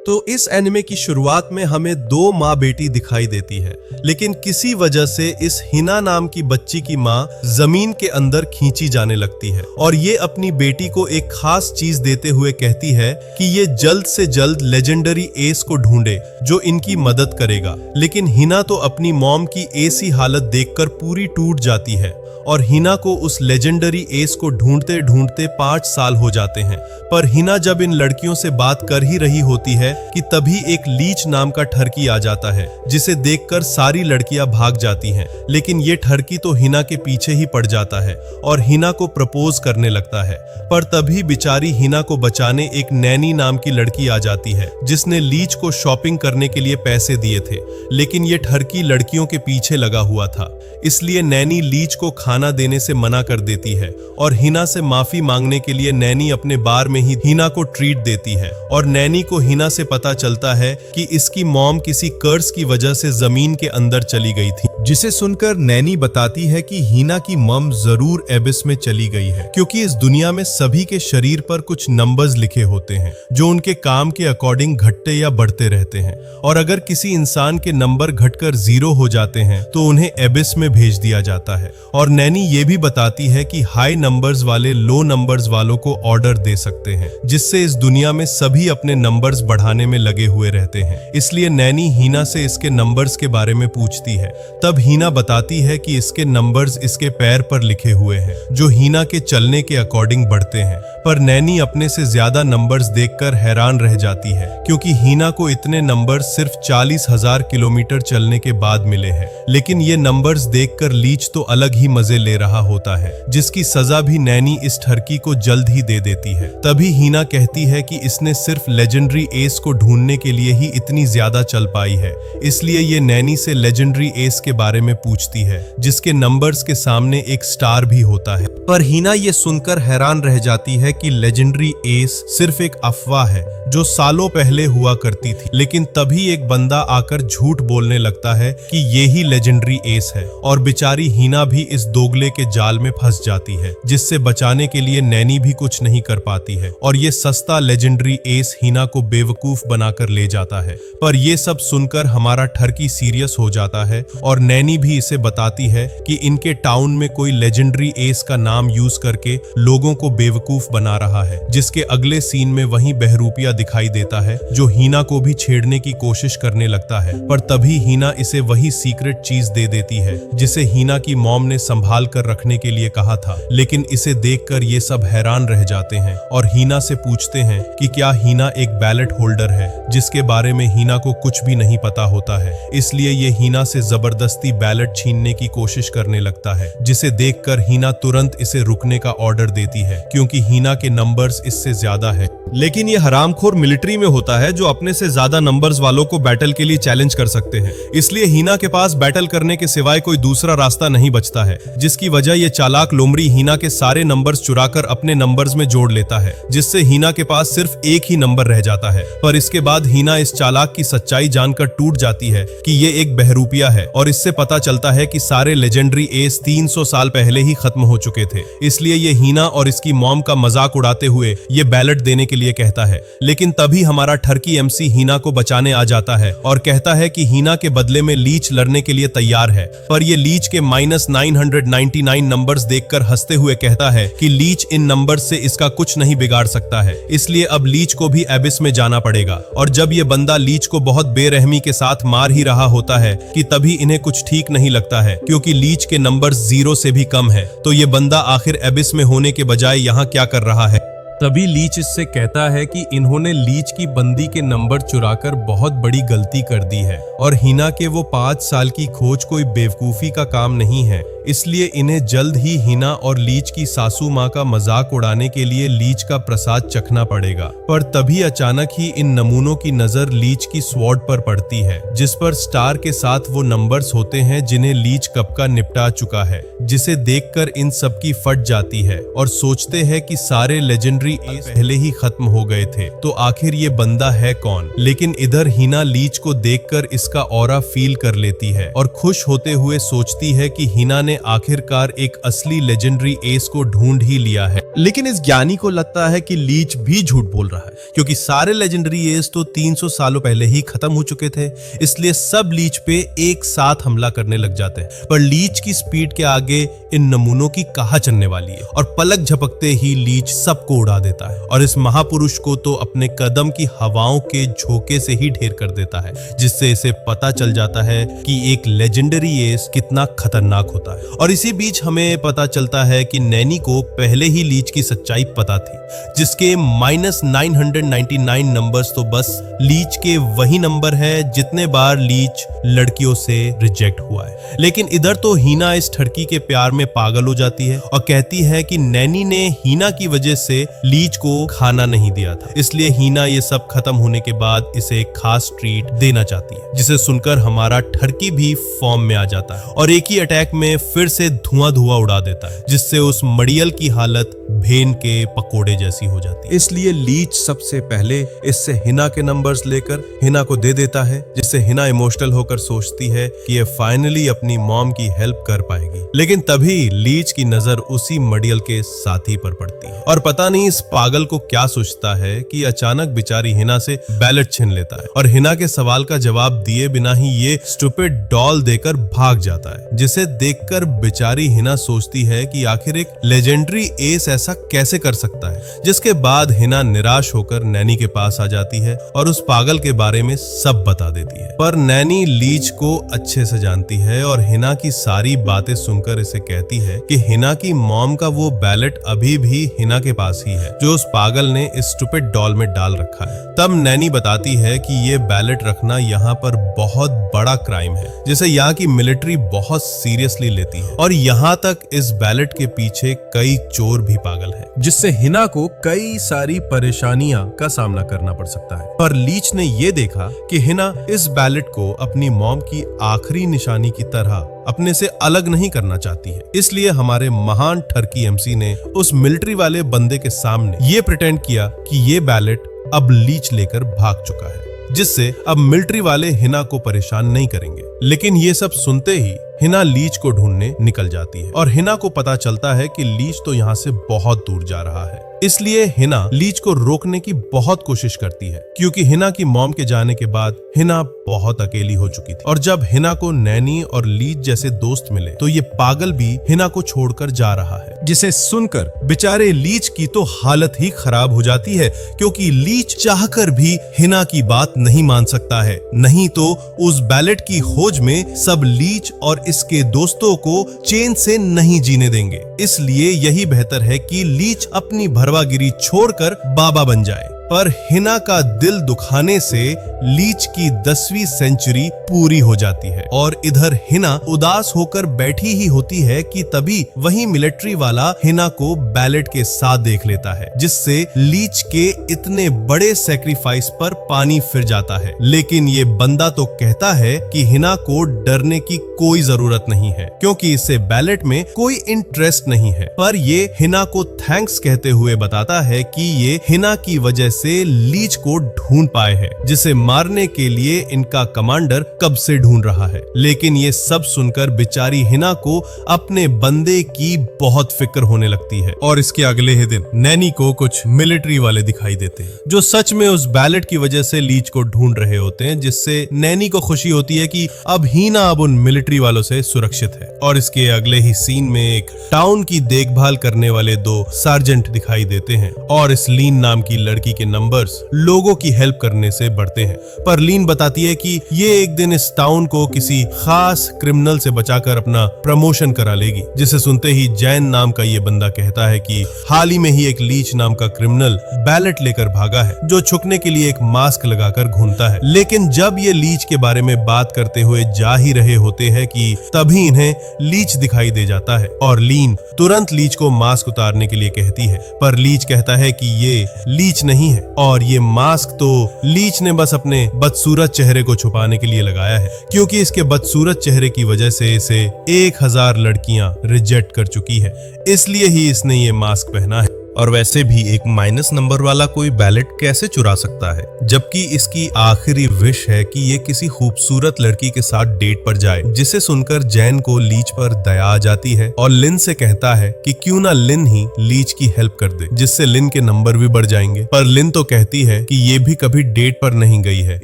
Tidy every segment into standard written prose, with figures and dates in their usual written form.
तो इस एनिमे की शुरुआत में हमें दो माँ बेटी दिखाई देती है, लेकिन किसी वजह से इस हिना नाम की बच्ची की माँ जमीन के अंदर खींची जाने लगती है और ये अपनी बेटी को एक खास चीज देते हुए कहती है कि ये जल्द से जल्द लेजेंडरी एस को ढूंढे जो इनकी मदद करेगा। लेकिन हिना तो अपनी मॉम की ऐसी हालत देखकर पूरी टूट जाती है और हिना को उस लेजेंडरी एस को ढूंढते ढूंढते 5 साल हो जाते हैं। पर हिना जब इन लड़कियों से बात कर ही रही होती है कि तभी एक लीच नाम का ठरकी आ जाता है, जिसे देखकर सारी लड़कियां भाग जाती हैं। लेकिन ये ठरकी तो हिना के पीछे ही पड़ जाता है और हिना को प्रपोज करने लगता है। पर तभी बेचारी हिना को बचाने एक नैनी नाम की लड़की आ जाती है, जिसने लीच को शॉपिंग करने के लिए पैसे दिए थे। लेकिन ये ठरकी लड़कियों के पीछे लगा हुआ था, इसलिए नैनी लीच को खाना देने से मना कर देती है और हिना से माफी मांगने के लिए नैनी अपने बार में ही हिना को ट्रीट देती है। और नैनी को हिना से पता चलता है कि इसकी मॉम किसी कर्ज की वजह से जमीन के अंदर चली गई थी, जिसे सुनकर नैनी बताती है कि हिना की मॉम जरूर एबिस में चली गई है, क्योंकि इस दुनिया में सभी के शरीर पर कुछ नंबर्स लिखे होते हैं जो उनके काम के अकॉर्डिंग घटते या बढ़ते रहते हैं। और अगर किसी इंसान के नंबर घटकर 0 हो जाते हैं तो उन्हें एबिस में भेज दिया जाता है। और नैनी ये भी बताती है कि हाई नंबर्स वाले लो नंबर्स वालों को ऑर्डर दे सकते हैं, जिससे इस दुनिया में सभी अपने नंबर्स बढ़ाने में लगे हुए रहते हैं। इसलिए नैनी हिना से इसके नंबर्स के बारे में पूछती है। तब हिना बताती है कि इसके नंबर्स इसके पैर पर लिखे हुए हैं, जो हिना के चलने के अकॉर्डिंग बढ़ते हैं। पर नैनी अपने से ज्यादा नंबर्स देखकर हैरान रह जाती है, क्योंकि हिना को इतने नंबर्स सिर्फ 40,000 किलोमीटर चलने के बाद मिले हैं। लेकिन ये नंबर्स देखकर लीच तो अलग ही मजे ले रहा होता है, जिसकी सजा भी नैनी इस ठरकी को जल्द ही दे देती है। तभी हिना कहती है कि इसने सिर्फ लेजेंडरी एस को ढूंढने के लिए ही इतनी ज्यादा चल पाई है, इसलिए ये नैनी से लेजेंडरी एस के बारे में पूछती है, जिसके नंबर्स के सामने एक स्टार भी होता है। पर हिना ये सुनकर हैरान रह जाती है कि लेजेंडरी एस सिर्फ एक अफवाह है जो सालों पहले हुआ करती थी। लेकिन तभी एक बंदा आकर झूठ बोलने लगता है कि ये ही लेजेंडरी एस है और बेचारी हिना भी इस दोगले के जाल में फंस जाती है, जिससे बचाने के लिए नैनी भी कुछ नहीं कर पाती है। और ये सस्ता लेजेंडरी एस हिना को बेवकूफ बनाकर ले जाता है। पर ये सब सुनकर हमारा ठरकी सीरियस हो जाता है और नैनी भी इसे बताती है कि इनके टाउन में कोई लेजेंडरी एस का नाम यूज करके लोगों को बेवकूफ बना रहा है। जिसके अगले सीन में वही बहरूपिया दिखाई देता है, जो हिना को भी छेड़ने की कोशिश करने लगता है। पर तभी हिना इसे वही सीक्रेट चीज दे देती है, जिसे हिना की मॉम ने संभाल कर रखने के लिए कहा था। लेकिन इसे देखकर ये सब हैरान रह जाते हैं और हिना से पूछते हैं कि क्या हिना एक बैलेट होल्डर है, जिसके बारे में हिना को कुछ भी नहीं पता होता है। इसलिए ये हिना से जबरदस्ती बैलेट छीनने की कोशिश करने लगता है, जिसे देखकर हिना तुरंत इसे रुकने का ऑर्डर देती है, क्योंकि हिना के नंबर्स इससे ज्यादा है। लेकिन ये हरामखोर मिलिट्री में होता है, जो अपने से ज्यादा नंबर्स वालों को बैटल के लिए चैलेंज कर सकते हैं। इसलिए हिना के पास बैटल करने के सिवाय कोई दूसरा रास्ता नहीं बचता है, जिसकी वजह ये चालाक लोमड़ी हिना के सारे नंबर्स चुराकर अपने नंबर्स में जोड़ लेता है, जिससे हिना के पास सिर्फ एक ही नंबर रह जाता है। पर इसके बाद हिना इस चालाक की सच्चाई जानकर टूट जाती है कि ये एक बहरूपिया है और इससे पता चलता है कि सारे लेजेंडरी एस 300 साल पहले ही खत्म हो चुके थे। इसलिए ये हिना और इसकी मॉम का मजाक उड़ाते हुए ये बैलेट देने के लिए कहता है। लेकिन तभी हमारा ठरकी एमसी हिना को बचाने आ जाता है और कहता है कि हिना के बदले में लीच लड़ने के लिए तैयार है। पर ये लीच के -999 नंबर्स देखकर हंसते हुए कहता है कि लीच इन नंबर्स से इसका कुछ नहीं बिगाड़ सकता है, इसलिए अब लीच को भी एबिस में जाना पड़ेगा। और जब ये बंदा लीच को बहुत बेरहमी के साथ मार ही रहा होता है कि तभी इन्हें कुछ ठीक नहीं लगता है, क्योंकि लीच के नंबर्स 0 से भी कम है। तो ये बंदा आखिर एबिस में होने के बजाय यहाँ क्या कर रहा है। तभी लीच इससे कहता है कि इन्होंने लीच की बंदी के नंबर चुराकर बहुत बड़ी गलती कर दी है और हिना के वो 5 साल की खोज कोई बेवकूफी का काम नहीं है, इसलिए इन्हें जल्द ही हिना और लीच की सासू माँ का मजाक उड़ाने के लिए लीच का प्रसाद चखना पड़ेगा। पर तभी अचानक ही इन नमूनों की नजर लीच की स्वॉर्ड पर पड़ती है, जिस पर स्टार के साथ वो नंबर्स होते हैं जिन्हें लीच कब का निपटा चुका है, जिसे देखकर इन सब की फट जाती है और सोचते हैं कि सारे लेजेंडरी लेजेंडरी एस पहले ही खत्म हो गए थे, तो आखिर ये बंदा है कौन। लेकिन इधर हिना लीच को देखकर इसका ऑरा फील कर लेती है और खुश होते हुए सोचती है कि हिना ने आखिरकार एक असली लेजेंडरी एस को ढूंढ ही लिया है। लेकिन इस ज्ञानी को लगता है कि लीच भी झूठ बोल रहा है, क्योंकि सारे लेजेंडरी एस तो 300 सालों पहले ही खत्म हो चुके थे, इसलिए सब लीच पे एक साथ हमला करने लग जाते हैं। पर लीच की स्पीड के आगे इन नमूनों की कहाँ चलने वाली है, और पलक झपकते ही लीच सबको उड़ा देता है और इस महापुरुष को तो अपने कदम की हवाओं के झोंके से ही ढेर कर देता है, जिससे इसे पता चल जाता है कि एक लेजेंडरी एस कितना खतरनाक होता है। और इसी बीच हमें पता चलता है कि नैनी को पहले ही लीच की सच्चाई पता थी, जिसके -999 नंबर्स तो बस लीच के वही नंबर है जितने बार लीच लड़कियों से रिजेक्ट हुआ है। लेकिन इधर तो हीना इस ठड़की के प्यार में पागल हो जाती है और कहती है कि नैनी ने हीना की वजह से लीच को खाना नहीं दिया था, इसलिए हीना ये सब खत्म होने के बाद इसे एक खास ट्रीट देना चाहती है। जिसे सुनकर हमारा ठड़की भी फॉर्म में आ जाता है और एक ही अटैक में फिर से धुआं उड़ा देता है, जिससे उस मड़ियल की हालत भेन के पकोड़े जैसी हो जाती है। इसलिए लीच सबसे पहले इससे हिना के नंबर्स लेकर हिना को दे देता है, जिससे हिना इमोशनल होकर सोचती है कि ये फाइनली अपनी मॉम की हेल्प कर पाएगी। लेकिन तभी लीच की नजर उसी मड़ियल के साथी पर पड़ती है और पता नहीं इस पागल को क्या सोचता है कि अचानक बेचारी हिना से बैलेट छीन लेता है और हिना के सवाल का जवाब दिए बिना ही ये स्टूपिड डॉल देकर भाग जाता है, जिसे देखकर बेचारी हिना सोचती है कि आखिर एक लेजेंडरी एस ऐसा कैसे कर सकता है। जिसके बाद हिना निराश होकर नैनी के पास आ जाती है और उस पागल के बारे में सब बता देती है। पर नैनी लीच को अच्छे से जानती है और हिना की सारी बातें सुनकर इसे कहती है कि हिना की मॉम का वो बैलेट अभी भी हिना के पास ही है, जो उस पागल ने इस स्टूपिड डॉल में डाल रखा है। तब नैनी बताती है कि ये बैलेट रखना यहाँ पर बहुत बड़ा क्राइम है, जिसे यहाँ की मिलिट्री बहुत सीरियसली लेती है और यहाँ तक इस बैलेट के पीछे कई चोर भी पागल है, जिससे हिना को कई सारी परेशानियां का सामना करना पड़ सकता है। पर लीच ने ये देखा कि हिना इस बैलेट को अपनी मॉम की आखिरी निशानी की तरह अपने से अलग नहीं करना चाहती है, इसलिए हमारे महान ठरकी एमसी ने उस मिलिट्री वाले बंदे के सामने ये प्रिटेंड किया कि ये बैलेट अब लीच लेकर भाग चुका है, जिससे अब मिलिट्री वाले हिना को परेशान नहीं करेंगे। लेकिन ये सब सुनते ही हिना लीच को ढूंढने निकल जाती है और हिना को पता चलता है कि लीच तो यहाँ से बहुत दूर जा रहा है, इसलिए हिना लीच को रोकने की बहुत कोशिश करती है, क्योंकि हिना की मॉम के जाने के बाद हिना बहुत अकेली हो चुकी थी। और जब हिना को नैनी और लीच जैसे दोस्त मिले तो ये पागल भी हिना को छोड़कर जा रहा है, जिसे सुनकर बेचारे लीच की तो हालत ही खराब हो जाती है, क्योंकि लीच चाहकर भी हिना की बात नहीं मान सकता है, नहीं तो उस बैलेट की खोज में सब लीच और इसके दोस्तों को चैन से नहीं जीने देंगे। इसलिए यही बेहतर है कि लीच अपनी भरवागिरी छोड़कर बाबा बन जाए। पर हिना का दिल दुखाने से लीच की 10वीं सेंचुरी पूरी हो जाती है और इधर हिना उदास होकर बैठी ही होती है कि तभी वही मिलिट्री वाला हिना को बैलेट के साथ देख लेता है, जिससे लीच के इतने बड़े सैक्रिफाइस पर पानी फिर जाता है। लेकिन ये बंदा तो कहता है कि हिना को डरने की कोई जरूरत नहीं है, क्योंकि इसे बैलेट में कोई इंटरेस्ट नहीं है। पर ये हिना को थैंक्स कहते हुए बताता है कि ये हिना की वजह से लीच को ढूंढ पाए हैं, जिसे मारने के लिए इनका कमांडर कब से ढूंढ रहा है। लेकिन ये सब सुनकर बेचारी हिना को अपने बंदे की बहुत फिक्र होने लगती है और इसके अगले ही दिन नैनी को कुछ मिलिट्री वाले दिखाई देते हैं, जो सच में उस बैलेट की वजह से लीच को ढूंढ रहे होते हैं, जिससे नैनी को खुशी होती है कि अब हिना अब उन मिलिट्री वालों से सुरक्षित है। और इसके अगले ही सीन में एक टाउन की देखभाल करने वाले 2 सार्जेंट दिखाई देते हैं और इस लीन नाम की लड़की के नंबर्स लोगों की हेल्प करने से बढ़ते हैं। पर लीन बताती है कि ये एक दिन इस टाउन को किसी खास क्रिमिनल से बचाकर अपना प्रमोशन करा लेगी, जिसे सुनते ही जैन नाम का ये बंदा कहता है कि हाल ही में ही एक लीच नाम का क्रिमिनल बैलेट लेकर भागा है, जो छुपने के लिए एक मास्क लगाकर घूमता है। लेकिन जब ये लीच के बारे में बात करते हुए जा ही रहे होते हैं कि तभी इन्हें लीच दिखाई दे जाता है और लीन तुरंत लीच को मास्क उतारने के लिए कहती है। पर लीच कहता है कि ये लीच नहीं है और ये मास्क तो लीच ने बस अपने बदसूरत चेहरे को छुपाने के लिए लगाया है, क्योंकि इसके बदसूरत चेहरे की वजह से इसे 1000 लड़कियां रिजेक्ट कर चुकी है, इसलिए ही इसने ये मास्क पहना है। और वैसे भी एक माइनस नंबर वाला कोई बैलेट कैसे चुरा सकता है, जबकि इसकी आखिरी विश है कि ये किसी खूबसूरत लड़की के साथ डेट पर जाए। जिसे सुनकर जैन को लीच पर दया आ जाती है और लिन से कहता है कि क्यों ना लिन ही लीच की हेल्प कर दे, जिससे लिन के नंबर भी बढ़ जाएंगे। पर लिन तो कहती है कि ये भी कभी डेट पर नहीं गई है,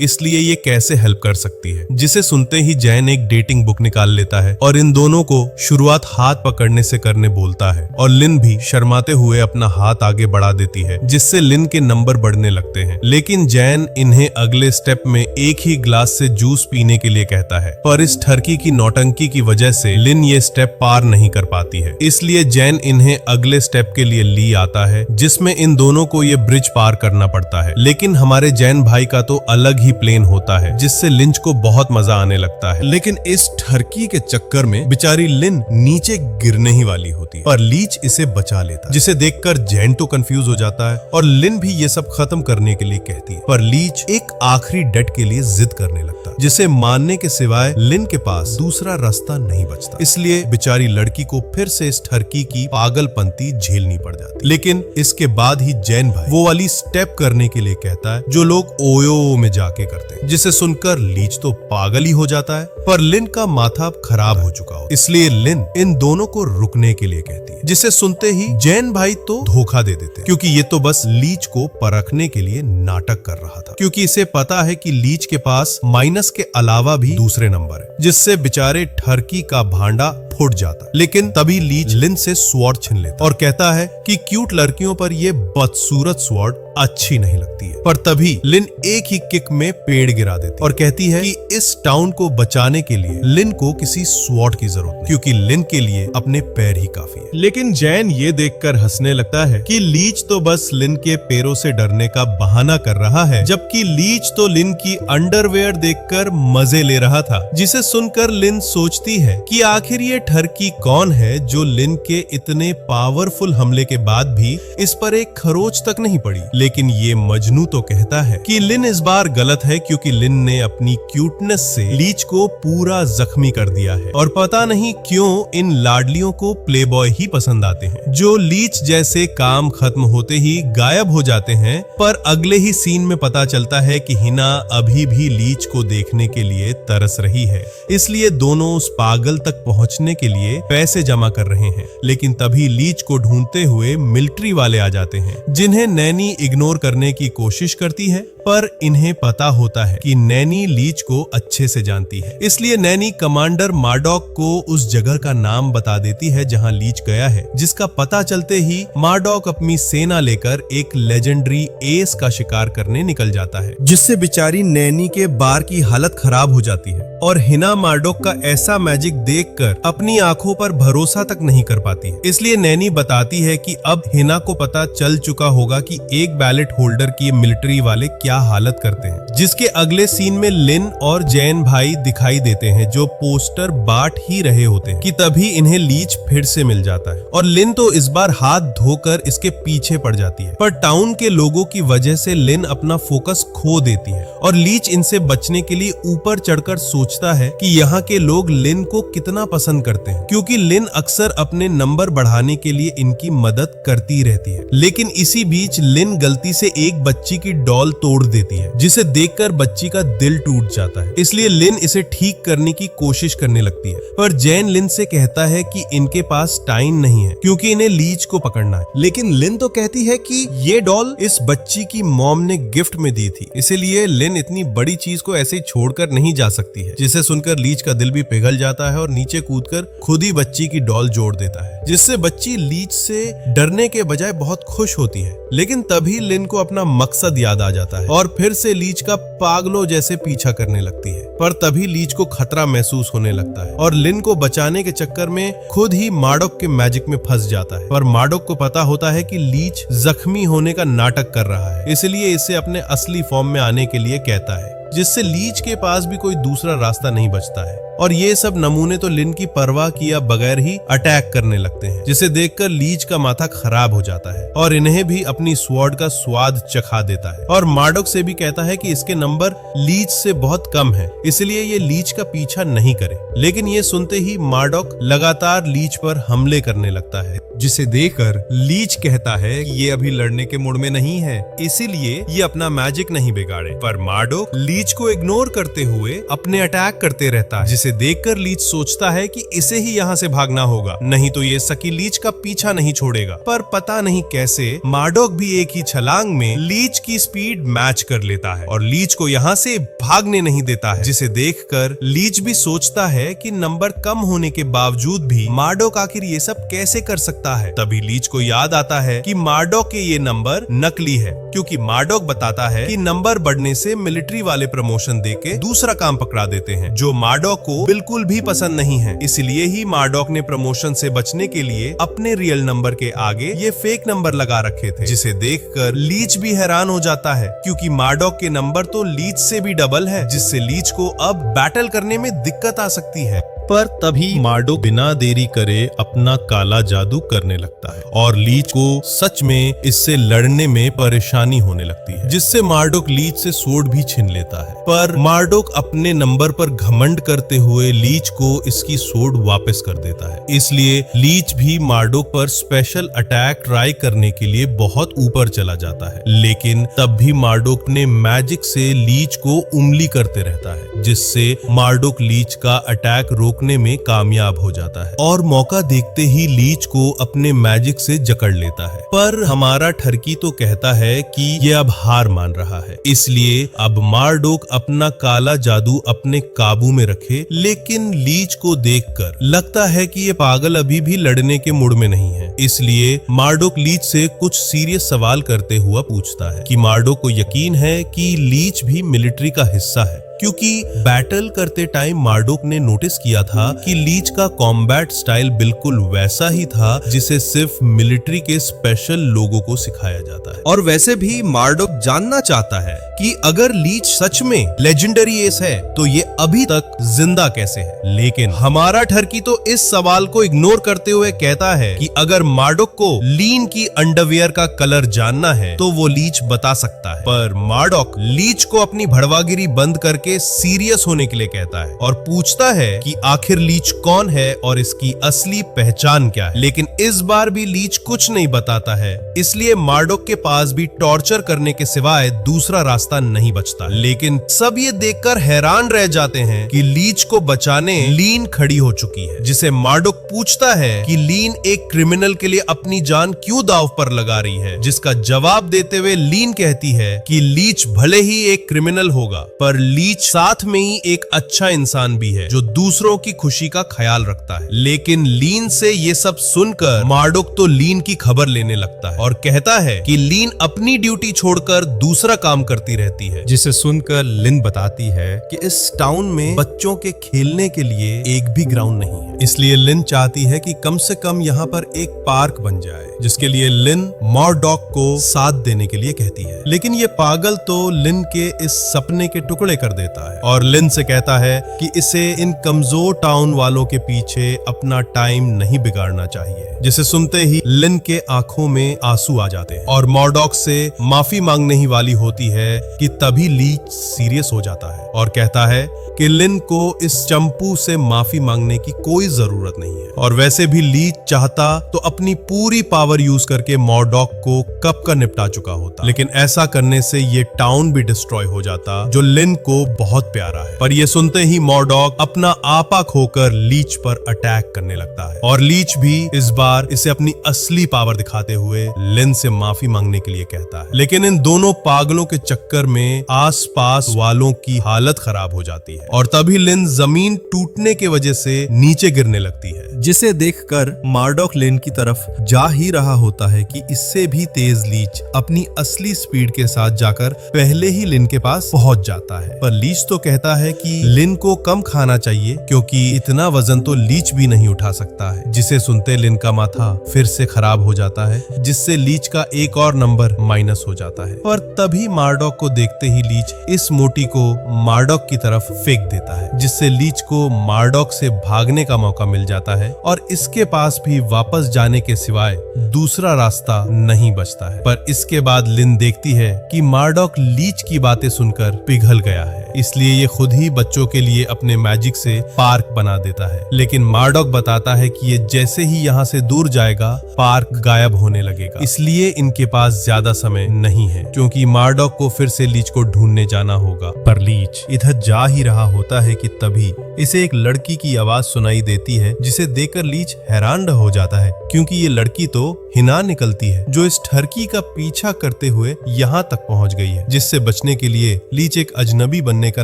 इसलिए ये कैसे हेल्प कर सकती है। जिसे सुनते ही जैन एक डेटिंग बुक निकाल लेता है और इन दोनों को शुरुआत हाथ पकड़ने से करने बोलता है और लिन भी शर्माते हुए अपना हाथ आगे बढ़ा देती है, जिससे लिन के नंबर बढ़ने लगते हैं। लेकिन जैन इन्हें अगले स्टेप में एक ही ग्लास से जूस पीने के लिए कहता है, पर इस ठरकी की नौटंकी की वजह से लिन ये स्टेप पार नहीं कर पाती है। इसलिए जैन इन्हें अगले स्टेप के लिए ली आता है, जिसमें इन दोनों को ये ब्रिज पार करना पड़ता है। लेकिन हमारे जैन भाई का तो अलग ही प्लेन होता है, जिससे लिंच को बहुत मजा आने लगता है। लेकिन इस ठरकी के चक्कर में बेचारी लिन नीचे गिरने ही वाली होती है, पर लीच इसे बचा लेता है, जिसे देखकर जैन तो कंफ्यूज हो जाता है और लिन भी ये सब खत्म करने के लिए कहती है। पर लीच एक आखिरी डेट के लिए जिद करने लगता है, जिसे मानने के सिवाय लिन के पास दूसरा रास्ता नहीं बचता। इसलिए बेचारी लड़की को फिर से इस ठरकी की पागलपंती झेलनी पड़ जाती। लेकिन इसके बाद ही जैन भाई वो वाली स्टेप करने के लिए कहता है जो लोग ओयो में जाके करते हैं, जिसे सुनकर लीच तो पागल ही हो जाता है। पर लिन का माथा अब खराब हो चुका हो, इसलिए लिन इन दोनों को रुकने के लिए कहती है, जिसे सुनते ही जैन भाई तो धोखा दे देते हैं, क्योंकि ये तो बस लीच को परखने के लिए नाटक कर रहा था, क्योंकि इसे पता है कि लीच के पास माइनस के अलावा भी दूसरे नंबर है, जिससे बेचारे ठरकी का भांडा फूट जाता। लेकिन तभी लीच लिन से स्वॉर्ड छीन लेता और कहता है कि क्यूट लड़कियों पर ये बदसूरत स्वॉर्ड अच्छी नहीं लगती है। पर तभी लिन एक ही किक में पेड़ गिरा देती और कहती है कि इस टाउन को बचाने के लिए लिन को किसी स्वॉर्ड की जरूरत नहीं, क्योंकि लिन के लिए अपने पैर ही काफी है। लेकिन जैन ये देखकर हंसने लगता है कि लीच तो बस लिन के पैरों से डरने का बहाना कर रहा है, जबकि लीच तो लिन की अंडरवेयर देखकर मजे ले रहा था। जिसे सुनकर लिन सोचती है कि आखिर ये ठरकी कौन है जो लिन के इतने पावरफुल हमले के बाद भी इस पर एक खरोच तक नहीं पड़ी। लेकिन ये मजनू तो कहता है कि लिन इस बार गलत है, क्योंकि लिन ने अपनी क्यूटनेस से लीच को पूरा जख्मी कर दिया है और पता नहीं क्यों इन लाडलियों को प्लेबॉय ही पसंद आते हैं, जो लीच जैसे काम खत्म होते ही गायब हो जाते हैं। पर अगले ही सीन में पता चलता है कि हिना अभी भी लीच को देखने के लिए तरस रही है, इसलिए दोनों उस पागल तक पहुंचने के लिए पैसे जमा कर रहे हैं। लेकिन तभी लीच को ढूंढते हुए मिलिट्री वाले आ जाते हैं, जिन्हें नैनी इग्नोर करने की कोशिश करती है, पर इन्हें पता होता है कि नैनी लीच को अच्छे से जानती है। इसलिए नैनी कमांडर मार्डॉक को उस जगह का नाम बता देती है जहां लीच गया है, जिसका पता चलते ही मार्डॉक अपनी सेना लेकर एक लेजेंडरी एस का शिकार करने निकल जाता है, जिससे बेचारी नैनी के बार की हालत खराब हो जाती है और हिना मार्डॉक का ऐसा मैजिक देखकर अपनी आंखों पर भरोसा तक नहीं कर पाती है। इसलिए नैनी बताती है कि अब हिना को पता चल चुका होगा कि एक बैलेट होल्डर की मिलिट्री वाले क्या हालत करते हैं, जिसके अगले सीन में लिन और जैन भाई दिखाई देते हैं, जो पोस्टर बांट ही रहे होते हैं कि तभी इन्हें लीच फिर से मिल जाता है और लिन तो इस बार हाथ धोकर इसके पीछे पड़ जाती है। पर टाउन के लोगों की वजह से लिन अपना फोकस खो देती है और लीच इनसे बचने के लिए ऊपर चढ़कर सोचता है कि यहाँ के लोग लिन को कितना पसंद करते हैं, क्योंकि लिन अक्सर अपने नंबर बढ़ाने के लिए इनकी मदद करती रहती है। लेकिन इसी बीच लिन गलती से एक बच्ची की डॉल तोड़ देती है, जिसे देखकर बच्ची का दिल टूट जाता है। इसलिए लिन इसे ठीक करने की कोशिश करने लगती है, पर जैन लिन से कहता है कि इनके पास टाइम नहीं है, क्योंकि इन्हें लीच को पकड़ना है। लेकिन लिन तो कहती है कि ये डॉल इस बच्ची की मॉम ने गिफ्ट में दी थी, इसलिए लिन इतनी बड़ी चीज को ऐसे ही छोड़कर नहीं जा सकती है। जिसे सुनकर लीच का दिल भी पिघल जाता है और नीचे कूदकर खुद ही बच्ची की डॉल जोड़ देता है, जिससे बच्ची लीच से डरने के बजाय बहुत खुश होती है। लेकिन तभी लिन को अपना मकसद याद आ जाता है और फिर से लीच का पागलों जैसे पीछा करने लगती है। पर तभी लीच को खतरा महसूस होने लगता है और लिन को बचाने के चक्कर में खुद ही मार्डॉक के मैजिक में फंस जाता है। पर मार्डॉक को पता होता है कि लीच जख्मी होने का नाटक कर रहा है, इसलिए इसे अपने असली फॉर्म में आने के लिए कहता है, जिससे लीच के पास भी कोई दूसरा रास्ता नहीं बचता है और ये सब नमूने तो लिन की परवाह किया बगैर ही अटैक करने लगते हैं, जिसे देखकर लीच का माथा खराब हो जाता है और इन्हें भी अपनी स्वॉर्ड का स्वाद चखा देता है और मार्डोक से भी कहता है कि इसके नंबर लीच से बहुत कम है, इसलिए ये लीच का पीछा नहीं करे। लेकिन ये सुनते ही मार्डोक लगातार लीच पर हमले करने लगता है, जिसे देखकर लीच कहता है कि ये अभी लड़ने के मूड में नहीं है, इसीलिए ये अपना मैजिक नहीं बिगाड़े। पर मार्डोक लीच को इग्नोर करते हुए अपने अटैक करते रहता है, जिसे देखकर लीच सोचता है कि इसे ही यहाँ से भागना होगा, नहीं तो ये सकी लीच का पीछा नहीं छोड़ेगा। पर पता नहीं कैसे मार्डोक भी एक ही छलांग में लीच की स्पीड मैच कर लेता है और लीच को यहाँ से भागने नहीं देता है, जिसे देखकर लीच भी सोचता है कि नंबर कम होने के बावजूद भी मार्डोक आखिर ये सब कैसे कर सकता है। तभी लीच को याद आता है कि मार्डोक के ये नंबर नकली है, क्योंकि मार्डोक बताता है कि नंबर बढ़ने से मिलिट्री वाले प्रमोशन देके दूसरा काम पकड़ा देते हैं, जो मार्डोक को बिल्कुल भी पसंद नहीं है। इसलिए ही मार्डोक ने प्रमोशन से बचने के लिए अपने रियल नंबर के आगे ये फेक नंबर लगा रखे थे, जिसे देखकर लीच भी हैरान हो जाता है, क्योंकि मार्डोक के नंबर तो लीच से भी डबल है, जिससे लीच को अब बैटल करने में दिक्कत आ सकती है। पर तभी मार्डोक बिना देरी करे अपना काला जादू करने लगता है और लीच को सच में इससे लड़ने में परेशानी होने लगती है, जिससे मार्डोक लीच से स्वॉर्ड भी छीन लेता है। पर मार्डोक अपने नंबर पर घमंड करते हुए लीच को इसकी स्वॉर्ड वापस कर देता है, इसलिए लीच भी मार्डोक पर स्पेशल अटैक ट्राई करने के लिए बहुत ऊपर चला जाता है। लेकिन तब भी मार्डोक ने मैजिक से लीच को उंगली करते रहता है, जिससे मार्डोक लीच का अटैक रोकने में कामयाब हो जाता है और मौका देखते ही लीच को अपने मैजिक से जकड़ लेता है। पर हमारा ठरकी तो कहता है कि ये अब हार मान रहा है, इसलिए अब मार्डोक अपना काला जादू अपने काबू में रखे। लेकिन लीच को देखकर लगता है कि ये पागल अभी भी लड़ने के मूड में नहीं है, इसलिए मार्डोक लीच से कुछ सीरियस सवाल करते हुआ पूछता है कि मार्डोक को यकीन है कि लीच भी मिलिट्री का हिस्सा है, क्योंकि बैटल करते टाइम मार्डोक ने नोटिस किया था कि लीच का कॉम्बैट स्टाइल बिल्कुल वैसा ही था जिसे सिर्फ मिलिट्री के स्पेशल लोगों को सिखाया जाता है। और वैसे भी मार्डोक जानना चाहता है कि अगर लीच सच में लेजेंडरी एस है तो ये अभी तक जिंदा कैसे है। लेकिन हमारा ठरकी तो इस सवाल को इग्नोर करते हुए कहता है कि अगर मार्डोक को लीन की अंडरवियर का कलर जानना है तो वो लीच बता सकता है। पर मार्डोक लीच को अपनी भड़वागिरी बंद करके सीरियस होने के लिए कहता है और पूछता है कि आखिर लीच कौन है और इसकी असली पहचान क्या है। लेकिन इस बार भी लीच कुछ नहीं बताता है, इसलिए मार्डोक के पास भी टॉर्चर करने के सिवाय दूसरा रास्ता नहीं बचता। लेकिन सब ये देखकर हैरान रह जाते हैं कि लीच को बचाने लीन खड़ी हो चुकी है, जिसे मार्डोक पूछता है कि लीन एक क्रिमिनल के लिए अपनी जान क्यों दांव पर लगा रही है, जिसका जवाब देते हुए लीन कहती है कि लीच भले ही एक क्रिमिनल होगा पर लीच साथ में ही एक अच्छा इंसान भी है जो दूसरों की खुशी का ख्याल रखता है। लेकिन लीन से ये सब सुनकर मार्डोक तो लीन की खबर लेने लगता है और कहता है कि लीन अपनी ड्यूटी छोड़कर दूसरा काम करती रहती है, जिसे सुनकर लिन बताती है कि इस टाउन में बच्चों के खेलने के लिए एक भी ग्राउंड नहीं है, इसलिए लिन चाहती है कि कम से कम यहाँ पर एक पार्क बन जाए, जिसके लिए लिन मार्डोक को साथ देने के लिए कहती है। लेकिन ये पागल तो लिन के इस सपने के टुकड़े कर देता है और लिन से कहता है कि इसे इन कमजोर टाउन वालों के पीछे अपना टाइम नहीं बिगाड़ना चाहिए, जिसे सुनते ही लिन के आंखों में आंसू आ जाते हैं और मार्डोक से माफी मांगने ही वाली होती है कि तभी लीच सीरियस हो जाता है और कहता है कि लिन को इस चंपू से माफी मांगने की कोई जरूरत नहीं है और वैसे भी लीच चाहता तो अपनी पूरी पावर यूज करके मार्डोक को कब का निपटा चुका होता, लेकिन ऐसा करने से ये टाउन भी डिस्ट्रॉय हो जाता जो लिन को बहुत प्यारा है। पर ये सुनते ही मार्डोक अपना आपा खोकर लीच पर अटैक करने लगता है और लीच भी इस बार इसे अपनी असली पावर दिखाते हुए लिन से माफी मांगने के लिए कहता है। लेकिन इन दोनों पागलों के चक्कर में आसपास वालों की हालत खराब हो जाती है और तभी लिन जमीन टूटने के वजह से नीचे गिरने लगती है, जिसे देखकर मार्डोक लिन की तरफ जा ही रहा होता है कि इससे भी तेज लीच अपनी असली स्पीड के साथ जाकर पहले ही लिन के पास पहुंच जाता है। पर लीच तो कहता है कि लिन को कम खाना चाहिए क्योंकि इतना वजन तो लीच भी नहीं उठा सकता है, जिसे सुनते लिन का माथा फिर से खराब हो जाता है, जिससे जिससे लीच का एक और नंबर माइनस हो जाता है। पर तभी मार्डॉक को देखते ही लीच इस मोटी को मार्डॉक की तरफ फेंक देता है, जिससे लीच को मार्डॉक से भागने का मौका मिल जाता है और इसके पास भी वापस जाने के सिवाय दूसरा रास्ता नहीं बचता है। पर इसके बाद लिन देखती है कि मार्डॉक लीच की बातें सुनकर पिघल गया है, इसलिए ये खुद ही बच्चों के लिए अपने मैजिक से पार्क बना देता है। लेकिन मार्डॉक बताता है कि ये जैसे ही यहाँ से दूर जाएगा पार्क गायब होने लगेगा, इसलिए इनके पास ज्यादा समय नहीं है क्योंकि मार्डॉक को फिर से लीच को ढूंढने जाना होगा। पर लीच इधर जा ही रहा होता है कि तभी इसे एक लड़की की आवाज सुनाई देती है, जिसे देखकर लीच हैरान हो जाता है क्योंकि ये लड़की तो हिना निकलती है, जो इस ठरकी का पीछा करते हुए यहाँ तक पहुँच गई है। जिससे बचने के लिए लीच एक अजनबी बनने का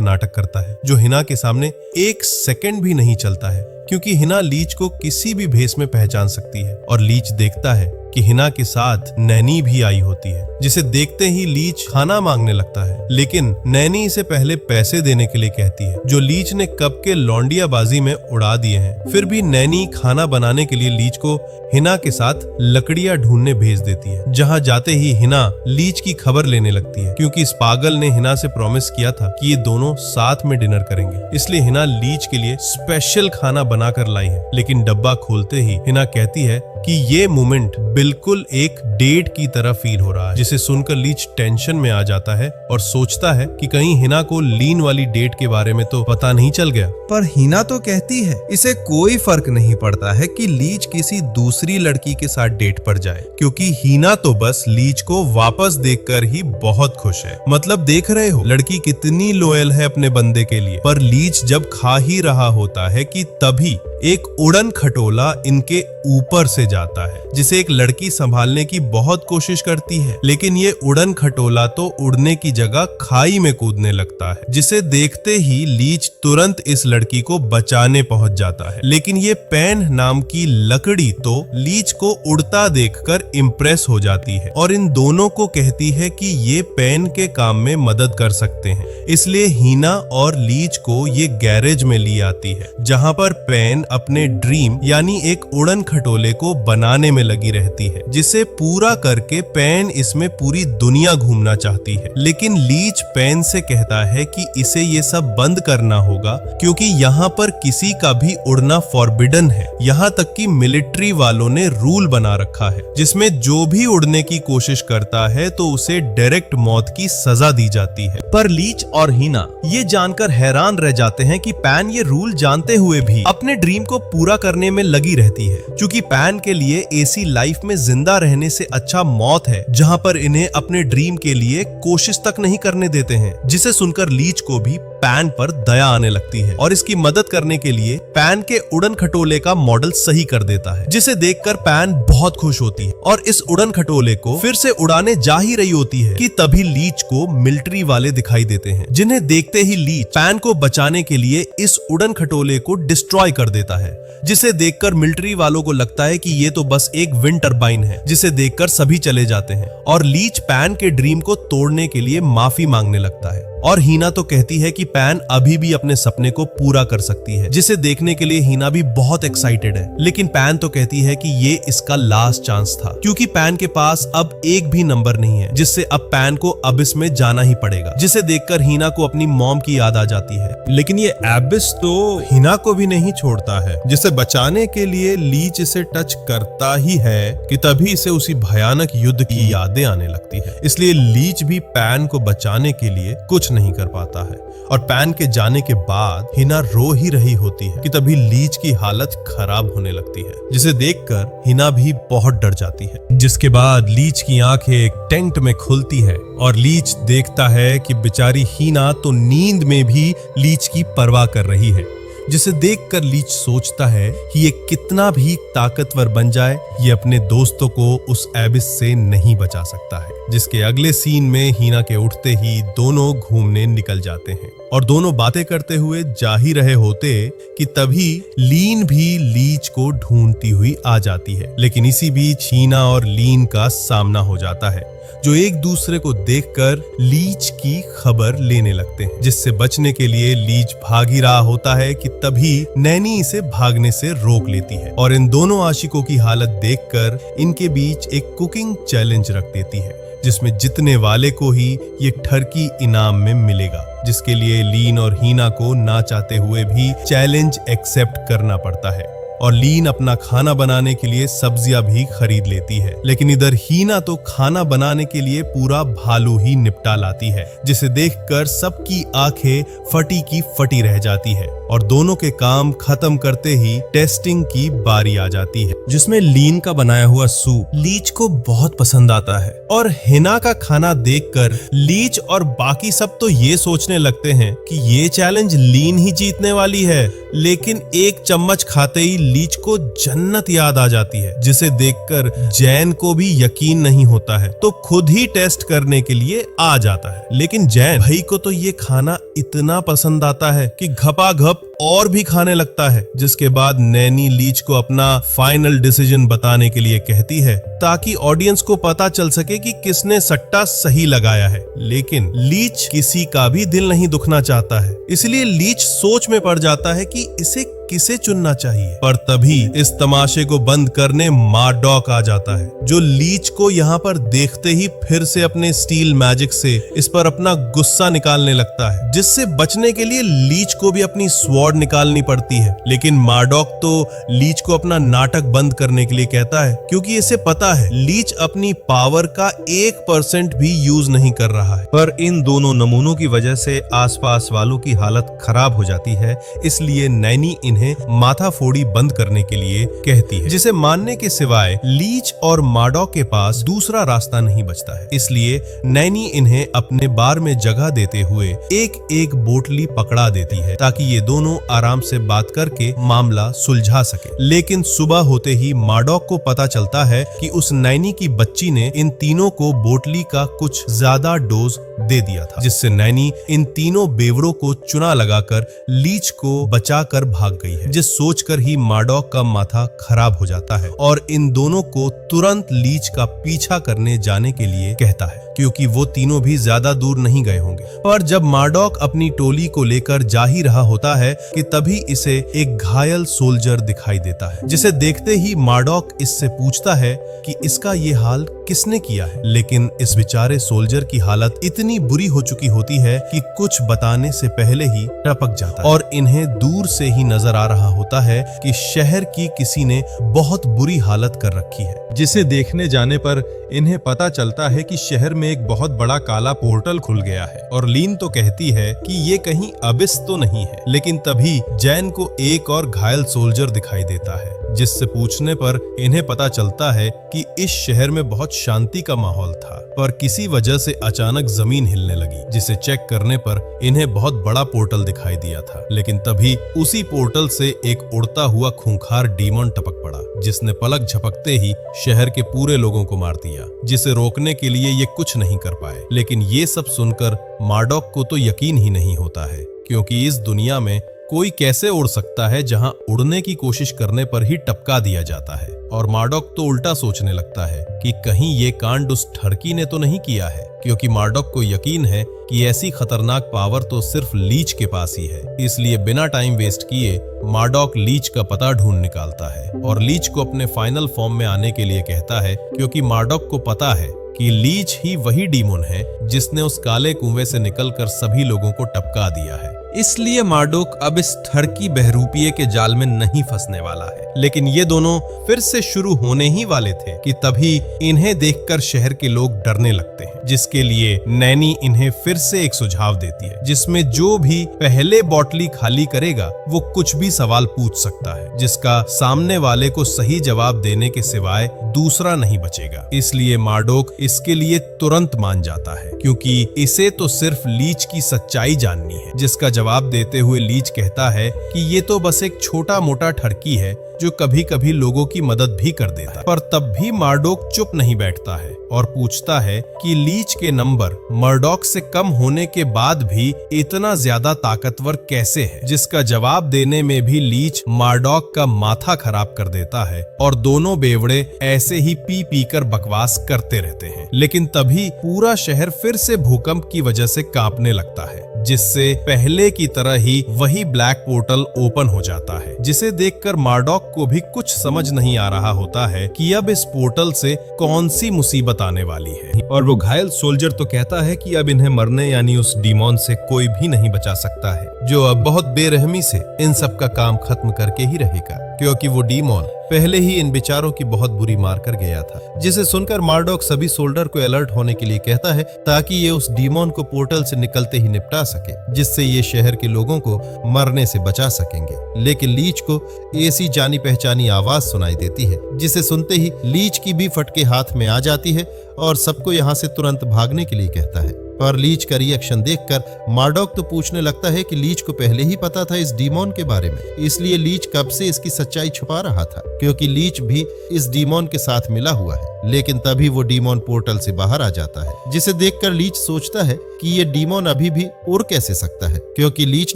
नाटक करता है, जो हिना के सामने एक सेकंड भी नहीं चलता है क्योंकि हिना लीच को किसी भी भेष में पहचान सकती है। और लीच देखता है कि हिना के साथ नैनी भी आई होती है, जिसे देखते ही लीच खाना मांगने लगता है। लेकिन नैनी इसे पहले पैसे देने के लिए कहती है, जो लीच ने कब के लौंडियाबाजी में उड़ा दिए हैं। फिर भी नैनी खाना बनाने के लिए लीच को हिना के साथ लकड़ियां ढूंढने भेज देती है। जहां जाते ही हिना लीच की खबर लेने लगती है क्योंकि इस पागल ने हिना से प्रॉमिस किया था कि ये दोनों साथ में डिनर करेंगे, इसलिए हिना लीच के लिए स्पेशल खाना बनाकर लाई है। लेकिन डब्बा खोलते ही हिना कहती है कि ये मोमेंट बिल्कुल एक डेट की तरह फील हो रहा है, जिसे सुनकर लीच टेंशन में आ जाता है और सोचता है कि कहीं हिना को लीन वाली डेट के बारे में तो पता नहीं चल गया। पर हिना तो कहती है इसे कोई फर्क नहीं पड़ता है कि लीच किसी दूसरी लड़की के साथ डेट पर जाए, क्योंकि हिना तो बस लीच को वापस देखकर ही बहुत खुश है। मतलब देख रहे हो लड़की कितनी लॉयल है अपने बंदे के लिए। पर लीच जब खा ही रहा होता है कि तभी एक उड़न खटोला इनके ऊपर से जाता है, जिसे एक लड़की संभालने की बहुत कोशिश करती है। लेकिन ये उड़न खटोला तो उड़ने की जगह खाई में कूदने लगता है, जिसे देखते ही लीच तुरंत इस लड़की को बचाने पहुंच जाता है। लेकिन ये पेन नाम की लकड़ी तो लीच को उड़ता देखकर इम्प्रेस हो जाती है और इन दोनों को कहती है कि ये पेन के काम में मदद कर सकते हैं। इसलिए हिना और लीच को ये गैरेज में ली आती है, जहां पर पेन अपने ड्रीम यानी एक उड़न खटोले को बनाने में लगी रहती है, जिसे पूरा करके पेन इसमें पूरी दुनिया घूमना चाहती है। लेकिन लीच पेन से कहता है कि इसे ये सब बंद करना होगा क्योंकि यहाँ पर किसी का भी उड़ना फॉरबिडन है। यहाँ तक कि मिलिट्री वालों ने रूल बना रखा है, जिसमें जो भी उड़ने की कोशिश करता है तो उसे डायरेक्ट मौत की सजा दी जाती है। पर लीच और हिना ये जानकर हैरान रह जाते हैं कि पैन ये रूल जानते हुए भी अपने ड्रीम को पूरा करने में लगी रहती है, क्योंकि पैन के लिए ऐसी लाइफ में जिंदा रहने से अच्छा मौत है जहां पर इन्हें अपने ड्रीम के लिए कोशिश तक नहीं करने देते हैं। जिसे सुनकर लीच को भी पैन पर दया आने लगती है और इसकी मदद करने के लिए पैन के उड़न खटोले का मॉडल सही कर देता है, जिसे देखकर पैन बहुत खुश होती है और इस उड़न खटोले को फिर से उड़ाने जा ही रही होती है कि तभी लीच को मिलिट्री वाले दिखाई देते हैं, जिन्हें देखते ही लीच पैन को बचाने के लिए इस उड़न खटोले को डिस्ट्रॉय कर देता है। जिसे देखकर मिलिट्री वालों को लगता है कि ये तो बस एक विंड टरबाइन है, जिसे देखकर सभी चले जाते हैं और लीच पैन के ड्रीम को तोड़ने के लिए माफी मांगने लगता है। और हीना तो कहती है कि पैन अभी भी अपने सपने को पूरा कर सकती है, जिसे देखने के लिए हीना भी बहुत एक्साइटेड है। लेकिन पैन तो कहती है कि ये इसका लास्ट चांस था, क्योंकि पैन के पास अब एक भी नंबर नहीं है, जिससे अब पैन को अबिस में जाना ही पड़ेगा। जिसे देखकर हीना को अपनी मॉम की याद आ जाती है। लेकिन ये एबिस तो हिना को भी नहीं छोड़ता है, जिसे बचाने के लिए लीच इसे टच करता ही है कि तभी इसे उसी भयानक युद्ध की यादें आने लगती है। इसलिए लीच भी पैन को बचाने के लिए कुछ नहीं कर पाता है और पैन के जाने के बाद हिना रो ही रही होती है कि तभी लीच की हालत खराब होने लगती है, जिसे देखकर हिना भी बहुत डर जाती है। जिसके बाद लीच की आंखें एक टेंट में खुलती है और लीच देखता है कि बेचारी हिना तो नींद में भी लीच की परवाह कर रही है, जिसे देखकर लीच सोचता है कि ये कितना भी ताकतवर बन जाए, ये अपने दोस्तों को उस एबिस से नहीं बचा सकता है। जिसके अगले सीन में हीना के उठते ही दोनों घूमने निकल जाते हैं और दोनों बातें करते हुए जा ही रहे होते कि तभी लीन भी लीच को ढूंढती हुई आ जाती है। लेकिन इसी बीच हीना और लीन का सामना हो जाता है, जो एक दूसरे को देखकर लीच की खबर लेने लगते हैं, जिससे बचने के लिए लीच भाग ही रहा होता है कि तभी नैनी इसे भागने से रोक लेती है और इन दोनों आशिकों की हालत देखकर इनके बीच एक कुकिंग चैलेंज रख देती है, जिसमें जीतने वाले को ही ये ठरकी इनाम में मिलेगा, जिसके लिए लीन और हीना को ना चाहते हुए भी चैलेंज एक्सेप्ट करना पड़ता है और लीन अपना खाना बनाने के लिए सब्जियां भी खरीद लेती है। लेकिन इधर हीना तो खाना बनाने के लिए पूरा भालू ही निपटा लाती है, जिसे देखकर सबकी आंखें फटी की फटी रह जाती है और दोनों के काम खत्म करते ही टेस्टिंग की बारी आ जाती है, जिसमें लीन का बनाया हुआ सूप लीच को बहुत पसंद आता है और हिना का खाना देखकर लीच और बाकी सब तो ये सोचने लगते हैं कि ये चैलेंज लीन ही जीतने वाली है। लेकिन एक चम्मच खाते ही लीच को जन्नत याद आ जाती है, जिसे देखकर जैन को भी यकीन नहीं होता है, तो खुद ही टेस्ट करने के लिए आ जाता है। लेकिन जैन भाई को तो ये खाना इतना पसंद आता है कि घपाघप और भी खाने लगता है, जिसके बाद नैनी लीच को अपना फाइनल डिसीजन बताने के लिए कहती है ताकि ऑडियंस को पता चल सके कि किसने सट्टा सही लगाया है। लेकिन लीच किसी का भी दिल नहीं दुखना चाहता है, इसलिए लीच सोच में पड़ जाता है कि इसे किसे चुनना चाहिए। पर तभी इस तमाशे को बंद करने मार्डॉक आ जाता है, जो लीच को यहाँ पर देखते ही फिर से अपने स्टील मैजिक से इस पर अपना गुस्सा निकालने लगता है, जिससे बचने के लिए लीच को भी अपनी स्वॉर्ड निकालनी पड़ती है। लेकिन मार्डॉक तो लीच को अपना नाटक बंद करने के लिए कहता है, क्योंकि इसे पता है लीच अपनी पावर का 1% भी यूज नहीं कर रहा है। पर इन दोनों नमूनों की वजह से आसपास वालों की हालत खराब हो जाती है, इसलिए नैनी इन्हें माथा फोड़ी बंद करने के लिए कहती है, जिसे मानने के सिवाय लीच और मार्डॉक के पास दूसरा रास्ता नहीं बचता है। इसलिए नैनी इन्हें अपने बार में जगह देते हुए एक एक बोतली पकड़ा देती है ताकि ये दोनों आराम से बात करके मामला सुलझा सके। लेकिन सुबह होते ही मार्डॉक को पता चलता है कि उस नैनी की बच्ची ने इन तीनों को बोतली का कुछ ज्यादा डोज दे दिया था, जिससे नैनी इन तीनों बेवड़ों को चुना लगाकर लीच को बचाकर भाग गई है, जिस सोचकर ही मार्डॉक का माथा खराब हो जाता है और इन दोनों को तुरंत लीच का पीछा करने जाने के लिए कहता है, क्योंकि वो तीनों भी ज्यादा दूर नहीं गए होंगे। पर जब मार्डॉक अपनी टोली को लेकर जा ही रहा होता है कि तभी इसे एक घायल सोल्जर दिखाई देता है, जिसे देखते ही मार्डॉक इससे पूछता है कि इसका ये हाल किसने किया है। लेकिन इस बेचारे सोल्जर की हालत इतनी बुरी हो चुकी होती है कि कुछ बताने से पहले ही टपक जाता है और इन्हें दूर से ही नजर आ रहा होता है कि शहर की किसी ने बहुत बुरी हालत कर रखी है, जिसे देखने जाने पर इन्हें पता चलता है कि शहर में एक बहुत बड़ा काला पोर्टल खुल गया है। और लीन तो कहती है कि ये कहीं अबिस तो नहीं है। लेकिन तभी जैन को एक और घायल सोल्जर दिखाई देता है, जिससे पूछने पर इन्हें पता चलता है कि इस शहर में बहुत शांति का माहौल था, पर किसी वजह से अचानक जमीन हिलने लगी, जिसे चेक करने पर इन्हें बहुत बड़ा पोर्टल दिखाई दिया था। लेकिन तभी उसी पोर्टल से एक उड़ता हुआ खूंखार डीमन टपक पड़ा, जिसने पलक झपकते ही शहर के पूरे लोगों को मार दिया, जिसे रोकने के लिए ये कुछ नहीं कर पाए। लेकिन ये सब सुनकर मार्डॉक को तो यकीन ही नहीं होता है, क्योंकि इस दुनिया में कोई कैसे उड़ सकता है जहां उड़ने की कोशिश करने पर ही टपका दिया जाता है। और मार्डॉक तो उल्टा सोचने लगता है कि कहीं ये कांड उस ठरकी ने तो नहीं किया है, क्योंकि मार्डॉक को यकीन है कि ऐसी खतरनाक पावर तो सिर्फ लीच के पास ही है। इसलिए बिना टाइम वेस्ट किए मार्डॉक लीच का पता ढूंढ निकालता है और लीच को अपने फाइनल फॉर्म में आने के लिए कहता है, क्योंकि मार्डॉक को पता है कि लीच ही वही डीमन है जिसने उस काले कुएं से निकलकर सभी लोगों को टपका दिया है। इसलिए मार्डॉक अब इस ठरकी बहरूपिये के जाल में नहीं फंसने वाला है। लेकिन ये दोनों फिर से शुरू होने ही वाले थे कि तभी इन्हें देखकर शहर के लोग डरने लगते हैं, जिसके लिए नैनी इन्हें फिर से एक सुझाव देती है, जिसमें जो भी पहले बोतली खाली करेगा वो कुछ भी सवाल पूछ सकता है, जिसका सामने वाले को सही जवाब देने के सिवाय दूसरा नहीं बचेगा। इसलिए मार्डॉक इसके लिए तुरंत मान जाता है, क्योंकि इसे तो सिर्फ लीच की सच्चाई जाननी है, जिसका जवाब जवाब देते हुए लीच कहता है कि ये तो बस एक छोटा मोटा ठरकी है जो कभी कभी लोगों की मदद भी कर देता है। पर तब भी मार्डोक चुप नहीं बैठता है और पूछता है कि लीच के नंबर मर्डॉक से कम होने के बाद भी इतना ज्यादा ताकतवर कैसे है, जिसका जवाब देने में भी लीच मार्डॉक का माथा खराब कर देता है और दोनों बेवड़े ऐसे ही पी पी कर बकवास करते रहते हैं। लेकिन तभी पूरा शहर फिर से भूकंप की वजह से कांपने लगता है, जिससे पहले की तरह ही वही ब्लैक पोर्टल ओपन हो जाता है, जिसे देखकर मार्डॉक को भी कुछ समझ नहीं आ रहा होता है कि अब इस पोर्टल से कौन सी मुसीबत आने वाली है। और वो घायल सोल्जर तो कहता है कि अब इन्हें मरने यानी उस डीमोन से कोई भी नहीं बचा सकता है, जो अब बहुत बेरहमी से इन सब का काम खत्म करके ही रहेगा, क्योंकि वो डीमोन पहले ही इन बेचारों की बहुत बुरी मार कर गया था। जिसे सुनकर मार्डॉक सभी सोल्जर को अलर्ट होने के लिए कहता है ताकि ये उस डीमोन को पोर्टल से निकलते ही निपटा सके, जिससे ये शहर के लोगों को मरने से बचा सकेंगे। लेकिन लीच को ऐसी जानी पहचानी आवाज सुनाई देती है, जिसे सुनते ही लीच की भी फटके हाथ में आ जाती है और सबको यहाँ से तुरंत भागने के लिए कहता है। पर लीच का रिएक्शन देखकर मार्डॉक तो पूछने लगता है कि लीच को पहले ही पता था इस डीमोन के बारे में, इसलिए लीच कब से इसकी सच्चाई छुपा रहा था, क्योंकि लीच भी इस डीमोन के साथ मिला हुआ है। लेकिन तभी वो डीमोन पोर्टल से बाहर आ जाता है, जिसे देखकर लीच सोचता है कि ये डीमोन अभी भी उड़ कैसे सकता है, क्योंकि लीच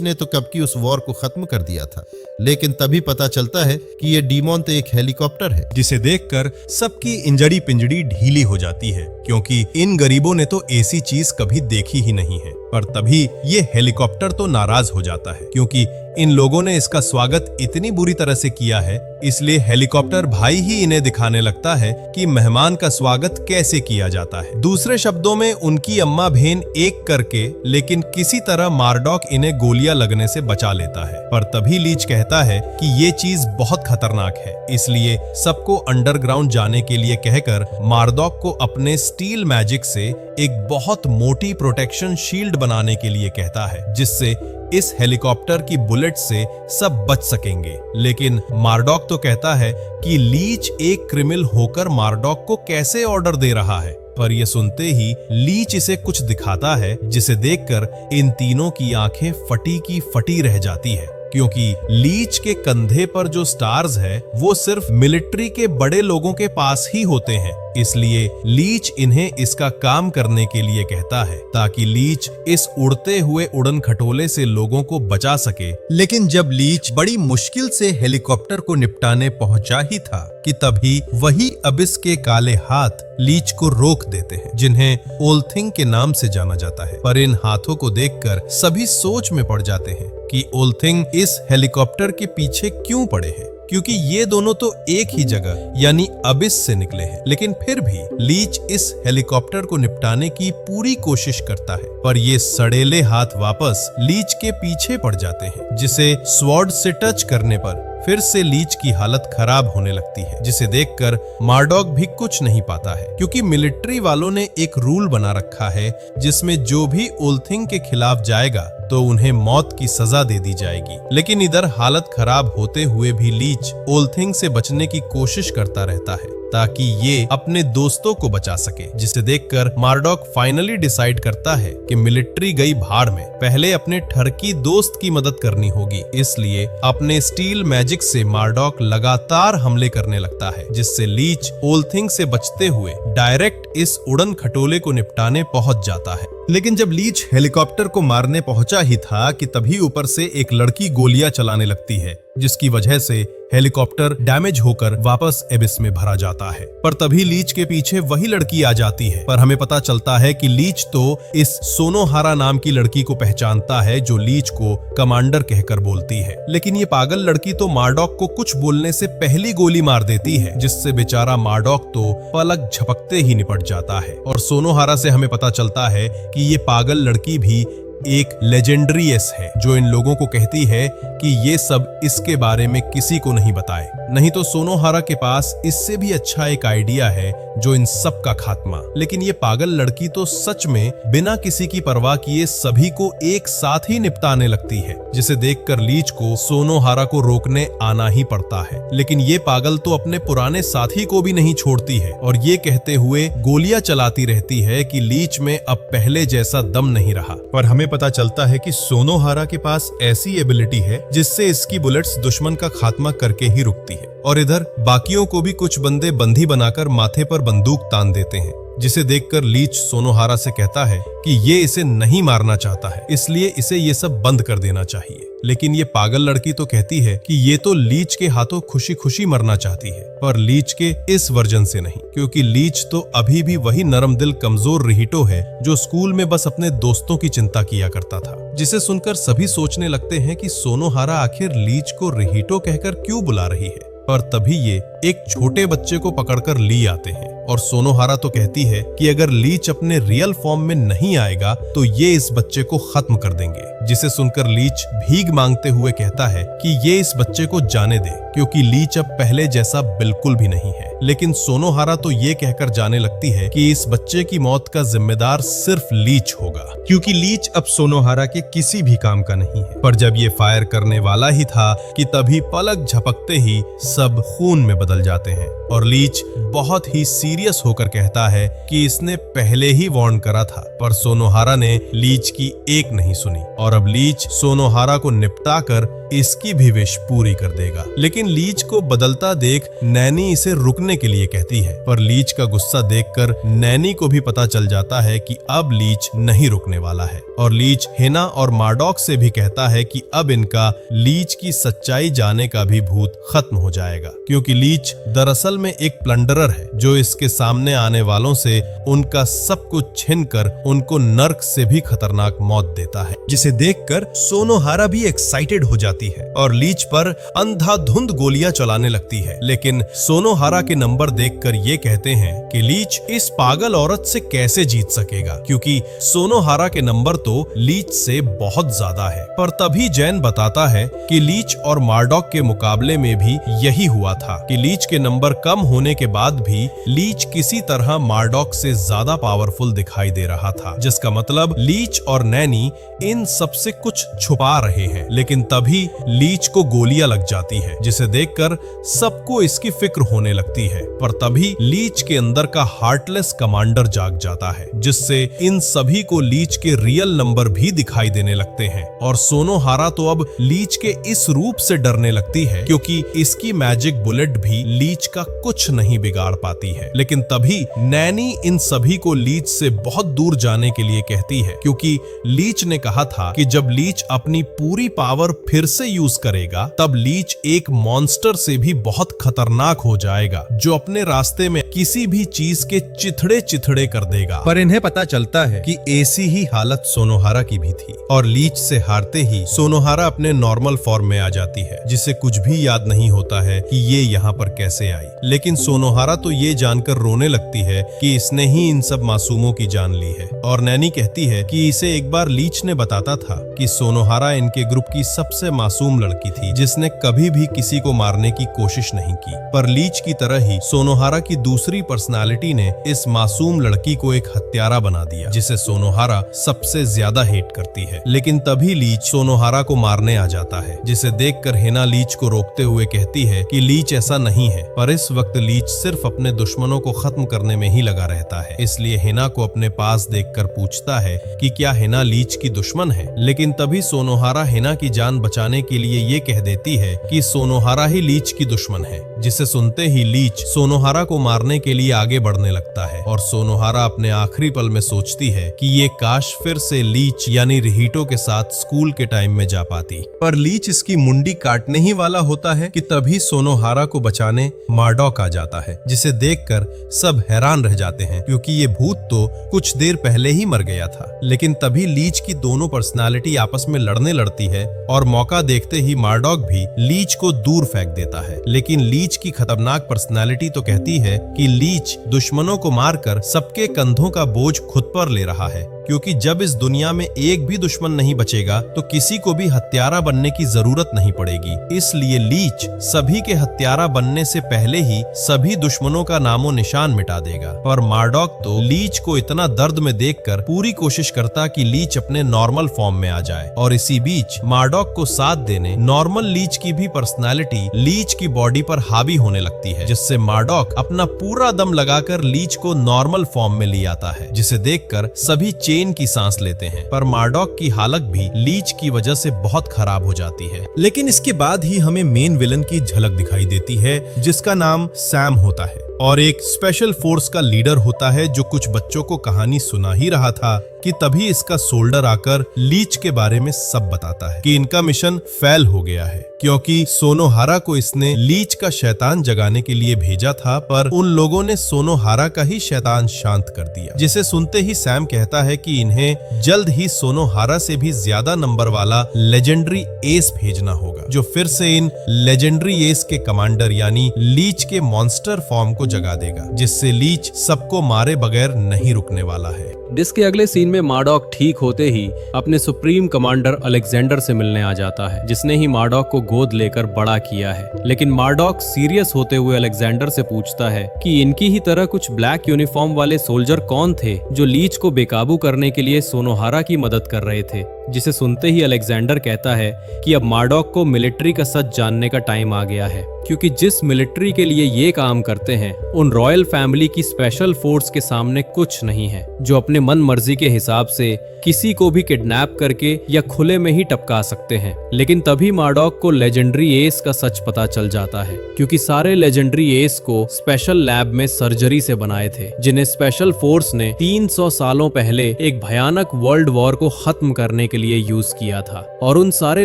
ने तो कब की उस वॉर को खत्म कर दिया था। लेकिन तभी पता चलता है कि ये डीमोन तो एक हेलीकॉप्टर है, जिसे देखकर सबकी इंजड़ी पिंजड़ी ढीली हो जाती है, क्योंकि इन गरीबों ने तो ऐसी चीज कभी देखी ही नहीं है। पर तभी ये हेलीकॉप्टर तो नाराज हो जाता है, क्योंकि इन लोगों ने इसका स्वागत इतनी बुरी तरह से किया है, इसलिए हेलीकॉप्टर भाई ही इन्हें दिखाने लगता है कि मेहमान का स्वागत कैसे किया जाता है। दूसरे शब्दों में उनकी अम्मा बहन एक करके लेकिन किसी तरह मार्डॉक इन्हें गोलियां लगने से बचा लेता है। पर तभी लीच कहता है कि ये चीज बहुत खतरनाक है, इसलिए सबको अंडरग्राउंड जाने के लिए कहकर मार्डॉक को अपने स्टील मैजिक से एक बहुत मोटी प्रोटेक्शन शील्ड बनाने के लिए कहता है, जिससे इस हेलीकॉप्टर की बुलेट से सब बच सकेंगे। लेकिन मार्डॉक तो कहता है कि लीच एक क्रिमिनल होकर मार्डॉक को कैसे ऑर्डर दे रहा है। पर यह सुनते ही लीच इसे कुछ दिखाता है, जिसे देखकर इन तीनों की आंखें फटी की फटी रह जाती है, क्योंकि लीच के कंधे पर जो स्टार्स है वो सिर्फ मिलिट्री के बड़े लोगों के पास ही होते हैं। इसलिए लीच इन्हें इसका काम करने के लिए कहता है, ताकि लीच इस उड़ते हुए उड़न खटोले से लोगों को बचा सके। लेकिन जब लीच बड़ी मुश्किल से हेलीकॉप्टर को निपटाने पहुंचा ही था कि तभी वही अबिस के काले हाथ लीच को रोक देते हैं, जिन्हें ओल्थिंग के नाम से जाना जाता है। पर इन हाथों को देखकर सभी सोच में पड़ जाते हैं कि ओल्थिंग इस हेलीकॉप्टर के पीछे क्यों पड़े हैं, क्योंकि ये दोनों तो एक ही जगह यानी अबिस से निकले हैं। लेकिन फिर भी लीच इस हेलीकॉप्टर को निपटाने की पूरी कोशिश करता है, पर ये सड़ेले हाथ वापस लीच के पीछे पड़ जाते हैं, जिसे स्वॉर्ड से टच करने पर फिर से लीच की हालत खराब होने लगती है, जिसे देखकर मार्डॉक भी कुछ नहीं पाता है, क्योंकि मिलिट्री वालों ने एक रूल बना रखा है जिसमें जो भी ओल्थिंग के खिलाफ जाएगा तो उन्हें मौत की सजा दे दी जाएगी। लेकिन इधर हालत खराब होते हुए भी लीच ओल्थिंग से बचने की कोशिश करता रहता है, ताकि ये अपने दोस्तों को बचा सके, जिसे देखकर मार्डॉक फाइनली डिसाइड करता है कि मिलिट्री गई भाड़ में, पहले अपने ठरकी दोस्त की मदद करनी होगी। इसलिए अपने स्टील मैजिक से मार्डॉक लगातार हमले करने लगता है, जिससे लीच ओल्थिंग से बचते हुए डायरेक्ट इस उड़न खटोले को निपटाने पहुंच जाता है। लेकिन जब लीच हेलीकॉप्टर को मारने पहुंचा ही था कि तभी ऊपर से एक लड़की गोलियां चलाने लगती है, जिसकी वजह से हेलीकॉप्टर डैमेज होकर वापस एबिस में भरा जाता है। पर तभी लीच के पीछे वही लड़की आ जाती है, पर हमें पता चलता है कि लीच तो इस सोनोहारा नाम की लड़की को पहचानता है, जो लीच को कमांडर कहकर बोलती है। लेकिन ये पागल लड़की तो मार्डॉक को कुछ बोलने से पहली गोली मार देती है, जिससे बेचारा मार्डॉक तो पलक झपकते ही निपट जाता है। और सोनोहारा से हमें पता चलता है कि ये पागल लड़की भी एक लेजेंडरी एस है, जो इन लोगों को कहती है कि ये सब इसके बारे में किसी को नहीं बताए, नहीं तो सोनोहारा के पास इससे भी अच्छा एक आइडिया है, जो इन सब का खात्मा। लेकिन ये पागल लड़की तो सच में बिना किसी की परवाह किए सभी को एक साथ ही निपटाने लगती है, जिसे देखकर लीच को सोनोहारा को रोकने आना ही पड़ता है। लेकिन ये पागल तो अपने पुराने साथी को भी नहीं छोड़ती है और ये कहते हुए गोलियां चलाती रहती है कि लीच में अब पहले जैसा दम नहीं रहा। पर हमें पता चलता है कि सोनोहारा के पास ऐसी एबिलिटी है जिससे इसकी बुलेट्स दुश्मन का खात्मा करके ही रुकती है। और इधर बाकियों को भी कुछ बंदे बंदी बनाकर माथे पर बंदूक तान देते हैं, जिसे देखकर लीच सोनोहारा से कहता है कि ये इसे नहीं मारना चाहता है, इसलिए इसे ये सब बंद कर देना चाहिए। लेकिन ये पागल लड़की तो कहती है कि ये तो लीच के हाथों खुशी खुशी मरना चाहती है, पर लीच के इस वर्जन से नहीं, क्योंकि लीच तो अभी भी वही नरम दिल कमजोर रिहिटो है जो स्कूल में बस अपने दोस्तों की चिंता किया करता था। जिसे सुनकर सभी सोचने लगते हैं कि सोनोहारा आखिर लीच को रिहिटो कहकर क्यों बुला रही है। पर तभी ये एक छोटे बच्चे को पकड़कर ली आते हैं और सोनोहारा तो कहती है कि अगर लीच अपने रियल फॉर्म में नहीं आएगा तो ये इस बच्चे को खत्म कर देंगे। जिसे सुनकर लीच भीख मांगते हुए कहता है कि ये इस बच्चे को जाने दे, क्योंकि लीच अब पहले जैसा बिल्कुल भी नहीं है। लेकिन सोनोहारा तो ये कहकर जाने लगती है कि इस बच्चे की मौत का जिम्मेदार सिर्फ लीच होगा, क्योंकि लीच अब सोनोहारा के किसी भी काम का नहीं है। पर जब ये फायर करने वाला ही था कि तभी पलक झपकते ही सब खून में बदल जाते हैं और लीच बहुत ही सीरियस होकर कहता है कि इसने पहले ही वार्न करा था, पर सोनोहारा ने लीच की एक नहीं सुनी और अब लीच सोनोहारा को निपटा कर इसकी भी विश पूरी कर देगा। लेकिन लीच को बदलता देख नैनी इसे रुकने के लिए कहती है, पर लीच का गुस्सा देखकर नैनी को भी पता चल जाता है कि अब लीच नहीं रुकने वाला है और लीच हिना और मार्डॉक से भी कहता है कि अब इनका लीच की सच्चाई जाने का भी भूत खत्म हो जाएगा, क्योंकि लीच दरअसल में एक प्लंडरर है जो इसके सामने आने वालों से उनका सब कुछ छीनकर उनको नर्क से भी खतरनाक मौत देता है। जिसे देखकर सोनोहारा भी एक्साइटेड हो जाती है और लीच पर अंधाधुंध गोलियां चलाने लगती है। लेकिन सोनोहारा के नंबर देखकर ये कहते हैं कि लीच इस पागल औरत से कैसे जीत सकेगा, क्योंकि सोनोहारा के नंबर तो लीच से बहुत ज्यादा है। पर तभी जैन बताता है कि लीच और मार्डॉक के मुकाबले में भी यही हुआ था कि लीच के नंबर कम होने के बाद भी लीच किसी तरह मार्डॉक से ज्यादा पावरफुल दिखाई दे रहा था, जिसका मतलब लीच और नैनी इन सबसे कुछ छुपा रहे हैं। लेकिन तभी लीच को गोलियां लग जाती है, जिसे देखकर सबको इसकी फिक्र होने लगती है। पर तभी लीच के अंदर का हार्टलेस कमांडर जाग जाता है, जिससे इन सभी को लीच के रियल नंबर भी दिखाई देने लगते हैं और सोनोहारा तो अब लीच के इस रूप से डरने लगती है, क्योंकि इसकी मैजिक बुलेट भी लीच का कुछ नहीं बिगाड़ पाती है। लेकिन तभी नैनी इन सभी को लीच से बहुत दूर जाने के लिए कहती है, क्योंकि लीच ने कहा था कि जब लीच अपनी पूरी पावर फिर से यूज करेगा तब लीच एक मॉन्स्टर से भी बहुत खतरनाक हो जाएगा, जो अपने रास्ते में किसी भी चीज के चिथड़े चिथड़े कर देगा। पर इन्हें पता चलता है कि ऐसी ही हालत सोनोहारा की भी थी और लीच से हारते ही सोनोहारा अपने नॉर्मल फॉर्म में आ जाती है, जिसे कुछ भी याद नहीं होता है कि ये यहाँ पर कैसे आई। लेकिन सोनोहारा तो ये जानकर रोने लगती है कि इसने ही इन सब मासूमों की जान ली है और नैनी कहती है कि इसे एक बार लीच ने बताता था कि सोनोहारा इनके ग्रुप की सबसे मासूम लड़की थी, जिसने कभी भी किसी को मारने की कोशिश नहीं की। पर लीच की तरह ही सोनोहारा की दूसरी पर्सनालिटी ने इस मासूम लड़की को एक हत्यारा बना दिया, जिसे सोनोहारा सबसे ज्यादा हेट करती है। लेकिन तभी लीच सोनोहारा को मारने आ जाता है, जिसे देखकर हिना लीच को रोकते हुए कहती है कि लीच ऐसा नहीं है। पर इस वक्त लीच सिर्फ अपने दुश्मनों को खत्म करने में ही लगा रहता है, इसलिए हिना को अपने पास देखकर पूछता है कि क्या हिना लीच की दुश्मन है। लेकिन तभी सोनोहारा हिना की जान बचाने के लिए ये कह देती है कि सोनोहारा ही लीच की दुश्मन है, जिसे सुनते ही लीच सोनोहारा को मारने के लिए आगे बढ़ने लगता है और सोनोहारा अपने आखिरी पल में सोचती है कि ये काश फिर से लीच यानी रिहिटो के साथ स्कूल के टाइम में जा पाती। पर लीच इसकी मुंडी काटने ही वाला होता है कि तभी सोनोहारा को बचाने मार्डॉक आ जाता है, जिसे देखकर सब हैरान रह जाते हैं, क्योंकि ये भूत तो कुछ देर पहले ही मर गया था। लेकिन तभी लीच की दोनों पर्सनालिटी आपस में लड़ने लगती है और मौका देखते ही मार्डॉक भी लीच को दूर फेंक देता है। लेकिन लीच की खतरनाक पर्सनालिटी तो कहती है कि लीच दुश्मनों को मारकर सबके कंधों का बोझ खुद पर ले रहा है क्योंकि जब इस दुनिया में एक भी दुश्मन नहीं बचेगा तो किसी को भी हत्यारा बनने की जरूरत नहीं पड़ेगी। इसलिए लीच सभी के हत्यारा बनने से पहले ही सभी दुश्मनों का नामो निशान मिटा देगा। पर मार्डॉक तो लीच को इतना दर्द में देखकर पूरी कोशिश करता कि लीच अपने नॉर्मल फॉर्म में आ जाए, और इसी बीच मार्डॉक को साथ देने नॉर्मल लीच की भी पर्सनालिटी लीच की बॉडी पर हावी होने लगती है, जिससे मार्डॉक अपना पूरा दम लगाकर लीच को नॉर्मल फॉर्म में ले आता है, जिसे देखकर सभी चेन की सांस लेते हैं। पर मार्डॉक की हालत भी लीच की वजह से बहुत खराब हो जाती है। लेकिन इसके बाद ही हमें मेन विलन की झलक दिखाई देती है, जिसका नाम सैम होता है और एक स्पेशल फोर्स का लीडर होता है, जो कुछ बच्चों को कहानी सुना ही रहा था कि तभी इसका सोल्डर आकर लीच के बारे में सब बताता है कि इनका मिशन फेल हो गया है, क्योंकि सोनोहारा को इसने लीच का शैतान जगाने के लिए भेजा था, पर उन लोगों ने सोनोहारा का ही शैतान शांत कर दिया। जिसे सुनते ही सैम कहता है कि इन्हें जल्द ही सोनोहारा से भी ज्यादा नंबर वाला लेजेंडरी एस भेजना होगा, जो फिर से इन लेजेंडरी एस के कमांडर यानी लीच के मॉन्स्टर फॉर्म को जगा देगा, जिससे लीच सबको मारे बगैर नहीं रुकने वाला है। जिसके अगले सीन में मार्डॉक ठीक होते ही अपने सुप्रीम कमांडर अलेक्जेंडर से मिलने आ जाता है, जिसने ही मार्डॉक को गोद लेकर बड़ा किया है। लेकिन मार्डॉक सीरियस होते हुए अलेक्जेंडर से पूछता है कि इनकी ही तरह कुछ ब्लैक यूनिफॉर्म वाले सोल्जर कौन थे जो लीच को बेकाबू करने के लिए सोनोहारा की मदद कर रहे थे। जिसे सुनते ही अलेक्जेंडर कहता है कि अब मार्डॉक को मिलिट्री का सच जानने का टाइम आ गया है, क्योंकि जिस मिलिट्री के लिए ये काम करते हैं उन रॉयल फैमिली की स्पेशल फोर्स के सामने कुछ नहीं है, जो अपने मन मर्जी के हिसाब से किसी को भी किडनैप करके या खुले में ही टपका सकते हैं। लेकिन तभी मार्डॉक को लेजेंडरी एस का सच पता चल जाता है, क्योंकि सारे लेजेंडरी एस को स्पेशल लैब में सर्जरी से बनाए थे, जिन्हें स्पेशल फोर्स ने 300 सालों पहले एक भयानक वर्ल्ड वॉर को खत्म करने के लिए यूज किया था। और उन सारे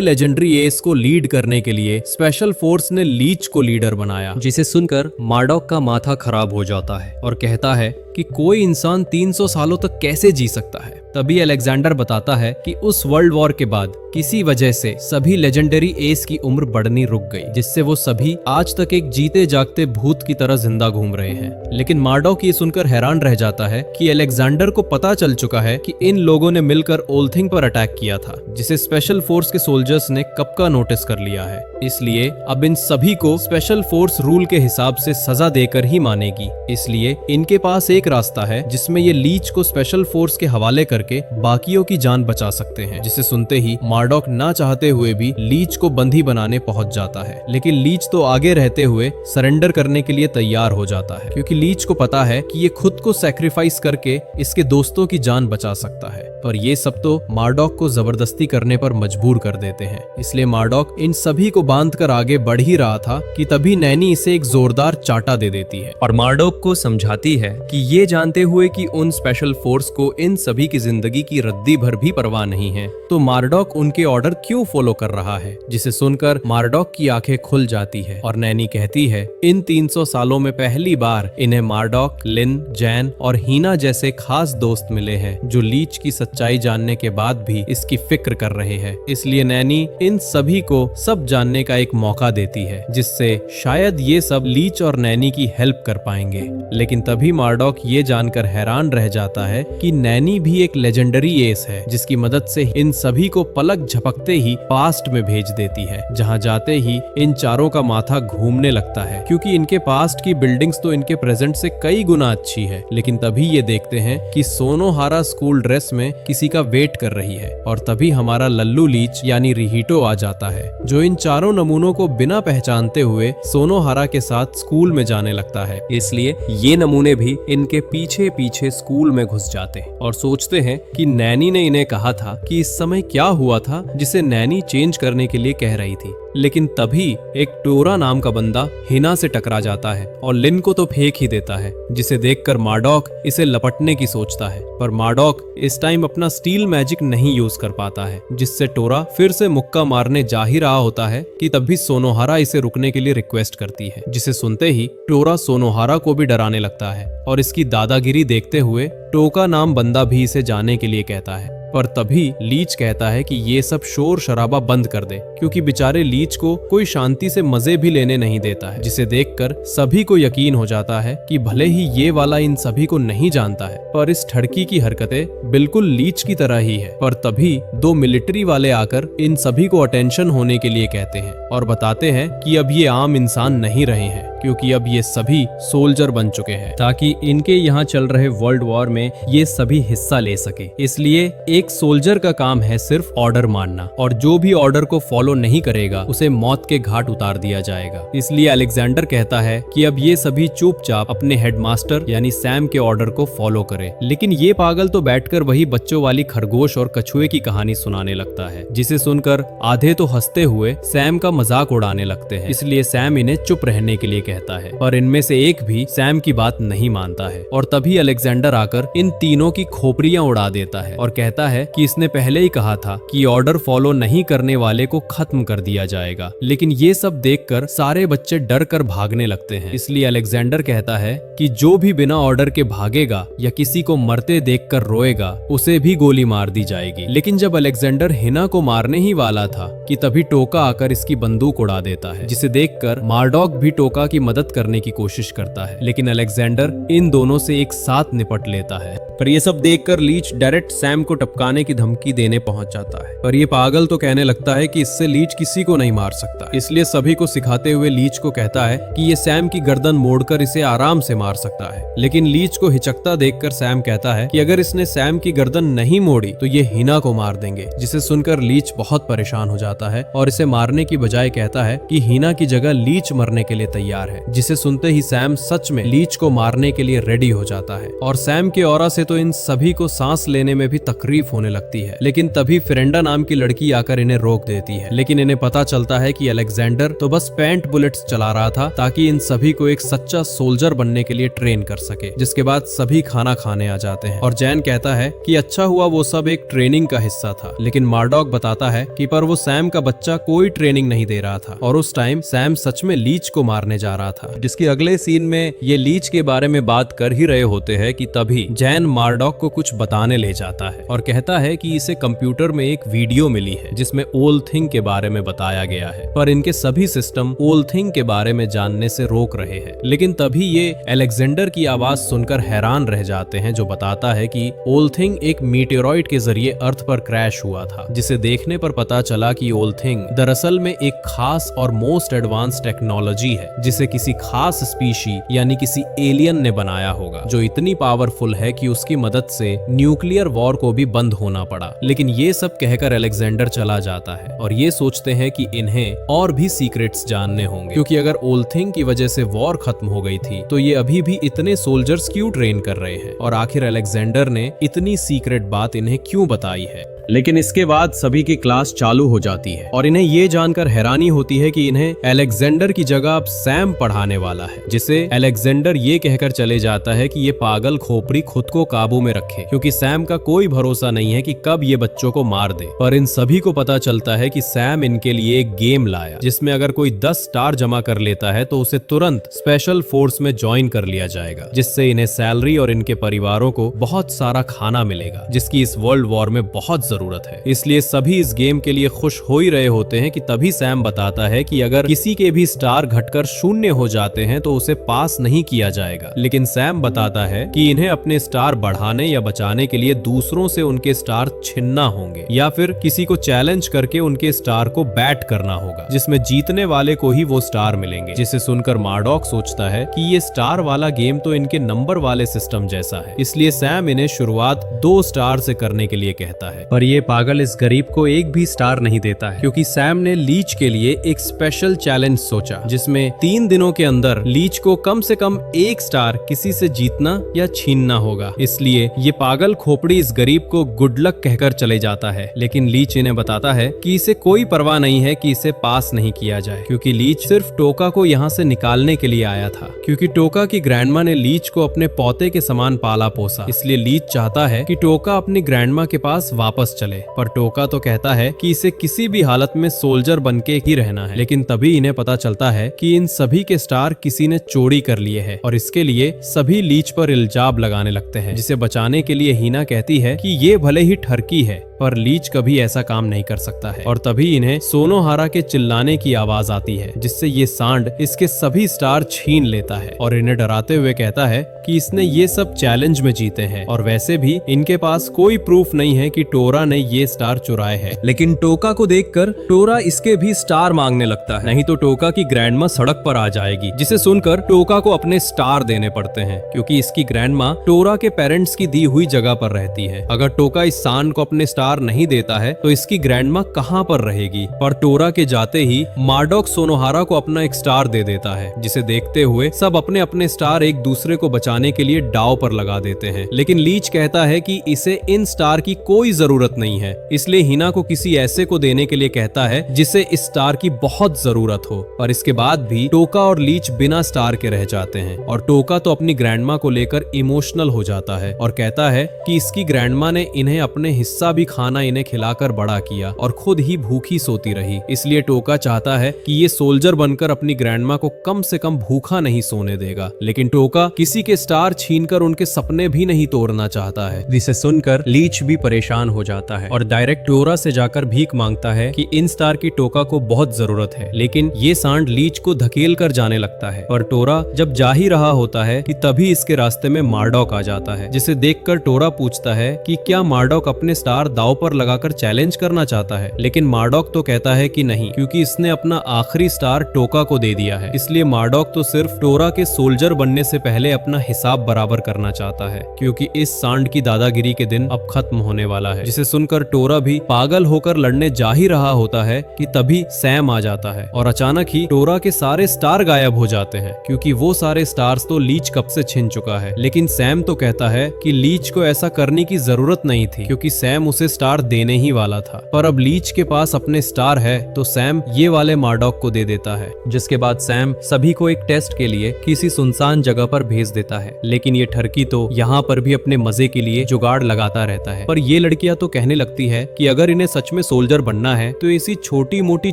लेजेंडरी एस को लीड करने के लिए स्पेशल फोर्स ने लीच को लीडर बनाया। जिसे सुनकर मार्डॉक का माथा खराब हो जाता है और कहता है कि कोई इंसान 300 सालों तक कैसे जी सकता है। तभी अलेक्जेंडर बताता है कि उस वर्ल्ड वॉर के बाद किसी वजह से सभी लेजेंडरी एस की उम्र बढ़नी रुक गई, जिससे वो सभी आज तक एक जीते जागते भूत की तरह जिंदा घूम रहे हैं। लेकिन मार्डॉक ये सुनकर हैरान रह जाता है कि अलेक्जेंडर को पता चल चुका है कि इन लोगों ने मिलकर ओल्थिंग पर अटैक किया था, जिसे स्पेशल फोर्स के सोल्जर्स ने कब का नोटिस कर लिया है। इसलिए अब इन सभी को स्पेशल फोर्स रूल के हिसाब से सजा देकर ही मानेगी। इसलिए इनके पास एक रास्ता है जिसमें ये लीच को स्पेशल फोर्स के हवाले करके बाकियों की जान बचा सकते हैं। जिसे सुनते ही मार्डॉक ना चाहते हुए भी लीच को बंदी बनाने पहुंच जाता है, लेकिन लीच तो आगे रहते हुए सरेंडर करने के लिए तैयार हो जाता है, क्योंकि लीच को पता है कि ये खुद को सैक्रिफाइस करके इसके दोस्तों की जान बचा सकता है। पर ये सब तो मार्डॉक को जबरदस्ती करने पर मजबूर कर देते हैं। इसलिए मार्डॉक इन सभी को बांधकर आगे बढ़ ही रहा था कि तभी नैनी इसे एक जोरदार चाटा दे देती है और मार्डॉक को समझाती है कि ये जानते हुए कि उन स्पेशल फोर्स को इन सभी की जिंदगी की रद्दी भर भी परवाह नहीं है, तो मार्डॉक उनके ऑर्डर क्यों फॉलो कर रहा है। जिसे सुनकर मार्डॉक की आंखें खुल जाती है और नैनी कहती है इन 300 सालों में पहली बार इन्हें मार्डॉक, लिन, जैन और हीना जैसे खास दोस्त मिले हैं, जो लीच की सच्चाई जानने के बाद भी इसकी फिक्र कर रहे हैं। इसलिए नैनी इन सभी को सब जानने का एक मौका देती है, जिससे शायद ये सब लीच और नैनी की हेल्प कर पाएंगे। लेकिन तभी मार्डॉक ये जानकर हैरान रह जाता है कि नैनी भी एक लेजेंडरी एस है, जिसकी मदद से इन सभी को पलक झपकते ही पास्ट में भेज देती है, जहां जाते ही इन चारों का माथा घूमने लगता है, क्योंकि इनके पास्ट की बिल्डिंग्स तो इनके प्रेजेंट से कई गुना अच्छी है। लेकिन तभी ये देखते हैं कि सोनोहारा स्कूल ड्रेस में किसी का वेट कर रही है, और तभी हमारा लल्लू लीच यानी रिहीटो आ जाता है, जो इन चारों नमूनों को बिना पहचानते हुए सोनोहारा के साथ स्कूल में जाने लगता है। इसलिए ये नमूने भी इनके पीछे पीछे स्कूल में घुस जाते हैं और सोचते हैं कि नैनी ने इन्हें कहा था कि इस समय क्या हुआ था जिसे नैनी चेंज करने के लिए कह रही थी। लेकिन तभी एक टोरा नाम का बंदा हिना से टकरा जाता है और लिन को तो फेंक ही देता है, जिसे देखकर मार्डॉक इसे लपटने की सोचता है। पर मार्डॉक इस टाइम अपना स्टील मैजिक नहीं यूज कर पाता है, जिससे टोरा फिर से मुक्का मारने जा ही रहा होता है कि तभी सोनोहारा इसे रुकने के लिए रिक्वेस्ट करती है। जिसे सुनते ही टोरा सोनोहारा को भी डराने लगता है और इसकी दादागिरी देखते हुए टोका नाम बंदा भी इसे जाने के लिए कहता है। पर तभी लीच कहता है कि ये सब शोर शराबा बंद कर दे, क्योंकि बेचारे लीच को कोई शांति से मजे भी लेने नहीं देता है, जिसे देखकर सभी को यकीन हो जाता है कि भले ही ये वाला इन सभी को नहीं जानता है, पर इस ठड़की की हरकतें बिल्कुल लीच की तरह ही है। पर तभी दो मिलिट्री वाले आकर इन सभी को अटेंशन होने के लिए कहते हैं और बताते हैं कि अब ये आम इंसान नहीं रहे हैं, क्योंकि अब ये सभी सोल्जर बन चुके हैं, ताकि इनके यहाँ चल रहे वर्ल्ड वॉर में ये सभी हिस्सा ले सके। इसलिए एक सोल्जर का काम है सिर्फ ऑर्डर मानना, और जो भी ऑर्डर को फॉलो नहीं करेगा उसे मौत के घाट उतार दिया जाएगा। इसलिए अलेक्जेंडर कहता है कि अब ये सभी चुपचाप अपने हेडमास्टर यानी सैम के ऑर्डर को फॉलो करें। लेकिन ये पागल तो बैठकर वही बच्चों वाली खरगोश और कछुए की कहानी सुनाने लगता है, जिसे सुनकर आधे तो हंसते हुए सैम का मजाक उड़ाने लगते हैं। इसलिए सैम इन्हें चुप रहने के लिए कहता है, पर इनमें से एक भी सैम की बात नहीं मानता है। और तभी अलेक्जेंडर आकर इन तीनों की खोपड़ियां उड़ा देता है और कहता है कि इसने पहले ही कहा था कि ऑर्डर फॉलो नहीं करने वाले को खत्म कर दिया जाएगा। लेकिन ये सब देखकर सारे बच्चे डर कर भागने लगते हैं। इसलिए अलेक्जेंडर कहता है कि जो भी बिना ऑर्डर के भागेगा या किसी को मरते देखकर रोएगा उसे भी गोली मार दी जाएगी। लेकिन जब अलेक्जेंडर हिना को मारने ही वाला था कि तभी टोका आकर इसकी बंदूक उड़ा देता है, जिसे देखकर मार्डॉक भी टोका की मदद करने की कोशिश करता है। लेकिन अलेक्जेंडर इन दोनों से एक साथ निपट लेता है। पर ये सब देखकर लीच डायरेक्ट सैम को टपकाने की धमकी देने पहुंच जाता है, पर ये पागल तो कहने लगता है कि इससे लीच किसी को नहीं मार सकता। इसलिए सभी को सिखाते हुए लीच को कहता है कि ये सैम की गर्दन मोड़कर इसे आराम से मार सकता है। लेकिन लीच को हिचकता देखकर सैम कहता है कि अगर इसने सैम की गर्दन नहीं मोड़ी तो ये हिना को मार देंगे, जिसे सुनकर लीच बहुत परेशान हो जाता है और इसे मारने की बजाय कहता है कि हिना की जगह लीच मरने के लिए तैयार है। जिसे सुनते ही सैम सच में लीच को मारने के लिए रेडी हो जाता है, और सैम के ऑरा से तो इन सभी को सांस लेने में भी तकलीफ होने लगती है। लेकिन तभी फिरेंडा नाम की लड़की आकर इन्हें रोक देती है। लेकिन इन्हें पता चलता है कि अलेक्जेंडर तो बस पैंट बुलेट्स चला रहा था ताकि इन सभी को एक सच्चा सोल्जर बनने के लिए ट्रेन कर सके। जिसके बाद सभी खाना खाने आ जाते हैं और जैन कहता है कि अच्छा हुआ वो सब एक ट्रेनिंग का हिस्सा था। लेकिन मार्डॉक बताता है कि पर वो सैम का बच्चा कोई ट्रेनिंग नहीं दे रहा था और उस टाइम सैम सच में लीच को मारने जा रहा था। जिसके अगले सीन में ये लीच के बारे में बात कर ही रहे होते हैं कि तभी जैन मार्डॉक को कुछ बताने ले जाता है और कहता है कि इसे कंप्यूटर में एक वीडियो मिली है जिसमें ओल थिंग के बारे में बताया गया है, पर इनके सभी सिस्टम ओल थिंग के बारे में जानने से रोक रहे हैं। लेकिन तभी ये अलेक्जेंडर की आवाज सुनकर हैरान रह जाते हैं, जो बताता है कि ओल थिंग एक मीटेरॉइड के जरिए अर्थ पर क्रैश हुआ था, जिसे देखने पर पता चला कि ओल थिंग दरअसल में एक खास और मोस्ट एडवांस टेक्नोलॉजी है जिसे किसी खास स्पीशी यानी किसी एलियन ने बनाया होगा, जो इतनी पावरफुल है कि उसकी मदद से न्यूक्लियर वॉर को भी बंद होना पड़ा। लेकिन ये सब कहकर अलेक्जेंडर चला जाता है और ये सोचते हैं कि इन्हें और भी सीक्रेट्स जानने होंगे, क्योंकि अगर ओल थिंग की वजह से वॉर खत्म हो गई थी तो ये अभी भी इतने सोल्जर्स क्यों ट्रेन कर रहे हैं और आखिर अलेक्जेंडर ने इतनी सीक्रेट बात इन्हें क्यों बताई है। लेकिन इसके बाद सभी की क्लास चालू हो जाती है और इन्हें ये जानकर हैरानी होती है कि इन्हें अलेक्जेंडर की जगह अब सैम पढ़ाने वाला है, जिसे अलेक्जेंडर ये कहकर चले जाता है कि ये पागल खोपड़ी खुद को काबू में रखे, क्योंकि सैम का कोई भरोसा नहीं है कि कब ये बच्चों को मार दे। पर इन सभी को पता चलता है कि सैम इनके लिए एक गेम लाया जिसमें अगर कोई 10 स्टार जमा कर लेता है तो उसे तुरंत स्पेशल फोर्स में ज्वाइन कर लिया जाएगा, जिससे इन्हें सैलरी और इनके परिवारों को बहुत सारा खाना मिलेगा, जिसकी इस वर्ल्ड वॉर में बहुत जरूरत है। इसलिए सभी इस गेम के लिए खुश हो ही रहे होते हैं कि तभी सैम बताता है कि अगर किसी के भी स्टार घटकर 0 हो जाते हैं तो उसे पास नहीं किया जाएगा। लेकिन सैम बताता है कि इन्हें अपने स्टार बढ़ाने या बचाने के लिए दूसरों से उनके स्टार छीनना होंगे या फिर किसी को चैलेंज करके उनके स्टार को बैट करना होगा, जिसमें जीतने वाले को ही वो स्टार मिलेंगे। जिसे सुनकर मार्डॉक सोचता है कि ये स्टार वाला गेम तो इनके नंबर वाले सिस्टम जैसा है, इसलिए सैम इन्हें शुरुआत 2 स्टार से करने के लिए कहता है। पर ये पागल इस गरीब को एक भी स्टार नहीं देता है, क्योंकि सैम ने लीच के लिए एक स्पेशल चैलेंज सोचा जिसमें 3 दिनों के अंदर लीच को कम से कम 1 स्टार किसी से जीतना या छीनना होगा। इसलिए ये पागल खोपड़ी इस गरीब को गुड लक कहकर चले जाता है। लेकिन लीच इन्हें बताता है कि इसे कोई परवाह नहीं है कि इसे पास नहीं किया जाए, क्योंकि लीच सिर्फ टोका को यहाँ से निकालने के लिए आया था, क्योंकि टोका की ग्रैंडमा ने लीच को अपने पोते के समान पाला पोसा। इसलिए लीच चाहता है कि टोका अपनी ग्रैंडमा के पास वापस चले। पर टोका तो कहता है कि इसे किसी भी हालत में सोल्जर बनके ही रहना है। लेकिन तभी इन्हें पता चलता है कि इन सभी के स्टार किसी ने चोरी कर लिए हैं और इसके लिए सभी लीच पर इल्जाम लगाने लगते हैं, जिसे बचाने के लिए हीना कहती है कि ये भले ही ठरकी है पर लीच कभी ऐसा काम नहीं कर सकता है। और तभी इन्हें सोनोहारा के चिल्लाने की आवाज आती है, जिससे ये सांड इसके सभी स्टार छीन लेता है और इन्हें डराते हुए कहता है कि इसने ये सब चैलेंज में जीते हैं और वैसे भी इनके पास कोई प्रूफ नहीं है कि टोरा ने ये स्टार चुराए हैं। लेकिन टोका को देखकर टोरा इसके भी स्टार मांगने लगता है, नहीं तो टोका की ग्रैंडमा सड़क पर आ जाएगी, जिसे सुनकर टोका को अपने स्टार देने पड़ते हैं क्योंकि इसकी ग्रैंडमा टोरा के पेरेंट्स की दी हुई जगह पर रहती है। अगर टोका इस सांड को अपने स्टार नहीं देता है तो इसकी ग्रैंडमा कहां पर रहेगी। पर टोरा के जाते ही मार्डॉक सोनोहारा को अपना एक स्टार दे देता है, जिसे देखते हुए सब अपने अपने स्टार एक दूसरे को बचाने के लिए दांव पर लगा देते हैं। लेकिन लीच कहता है कि इसे इन स्टार की कोई जरूरत नहीं है, इसलिए हिना को किसी ऐसे को देने के लिए कहता है जिसे इस स्टार की बहुत जरूरत हो। पर इसके बाद भी टोका और लीच बिना स्टार के रह जाते हैं और टोका तो अपनी ग्रैंडमा को लेकर इमोशनल हो जाता है और कहता है कि इसकी ग्रैंडमा ने इन्हें अपने हिस्सा भी खाना इन्हें खिलाकर बड़ा किया और खुद ही भूखी सोती रही। इसलिए टोका चाहता है कि ये सोल्जर बनकर अपनी ग्रैंडमा को कम से कम भूखा नहीं सोने देगा। लेकिन टोका किसी के स्टार छीनकर उनके सपने भी नहीं तोड़ना चाहता है, जिसे सुनकर लीच भी परेशान हो जाता है और डायरेक्ट टोरा से जाकर भीख मांगता है कि इन स्टार की टोका को बहुत जरूरत है। लेकिन ये सांड लीच को धकेल कर जाने लगता है। पर टोरा जब जा ही रहा होता है कि तभी इसके रास्ते में मार्डॉक आ जाता है, जिसे देखकर टोरा पूछता है कि क्या मार्डॉक अपने स्टार दांव पर लगाकर चैलेंज करना चाहता है। लेकिन मार्डॉक तो कहता है कि नहीं, क्योंकि इसने अपना आखिरी स्टार टोका को दे दिया है। इसलिए मार्डॉक तो सिर्फ टोरा के सोल्जर बनने से पहले अपना हिसाब बराबर करना चाहता है, क्योंकि इस सांड की दादागिरी के दिन अब खत्म होने वाला है। जिसे सुनकर टोरा भी पागल होकर लड़ने जा ही रहा होता है कि तभी सैम आ जाता है और अचानक ही टोरा के सारे स्टार गायब हो जाते हैं, क्योंकि वो सारे स्टार्स तो लीच कब से छिन चुका है। लेकिन सैम तो कहता है कि लीच को ऐसा करने की जरूरत नहीं थी, क्योंकि सैम उसे स्टार देने ही वाला था। पर अब लीच के पास अपने स्टार है तो सैम ये वाले मार्डॉक को दे देता है, जिसके बाद सैम सभी को एक टेस्ट के लिए किसी सुनसान जगह पर भेज देता है। लेकिन ये ठरकी तो यहाँ पर भी अपने मजे के लिए जुगाड़ लगाता रहता है। पर ये लड़कियां तो कहने लगती है कि अगर इन्हें सच में सोल्जर बनना है तो इसी छोटी मोटी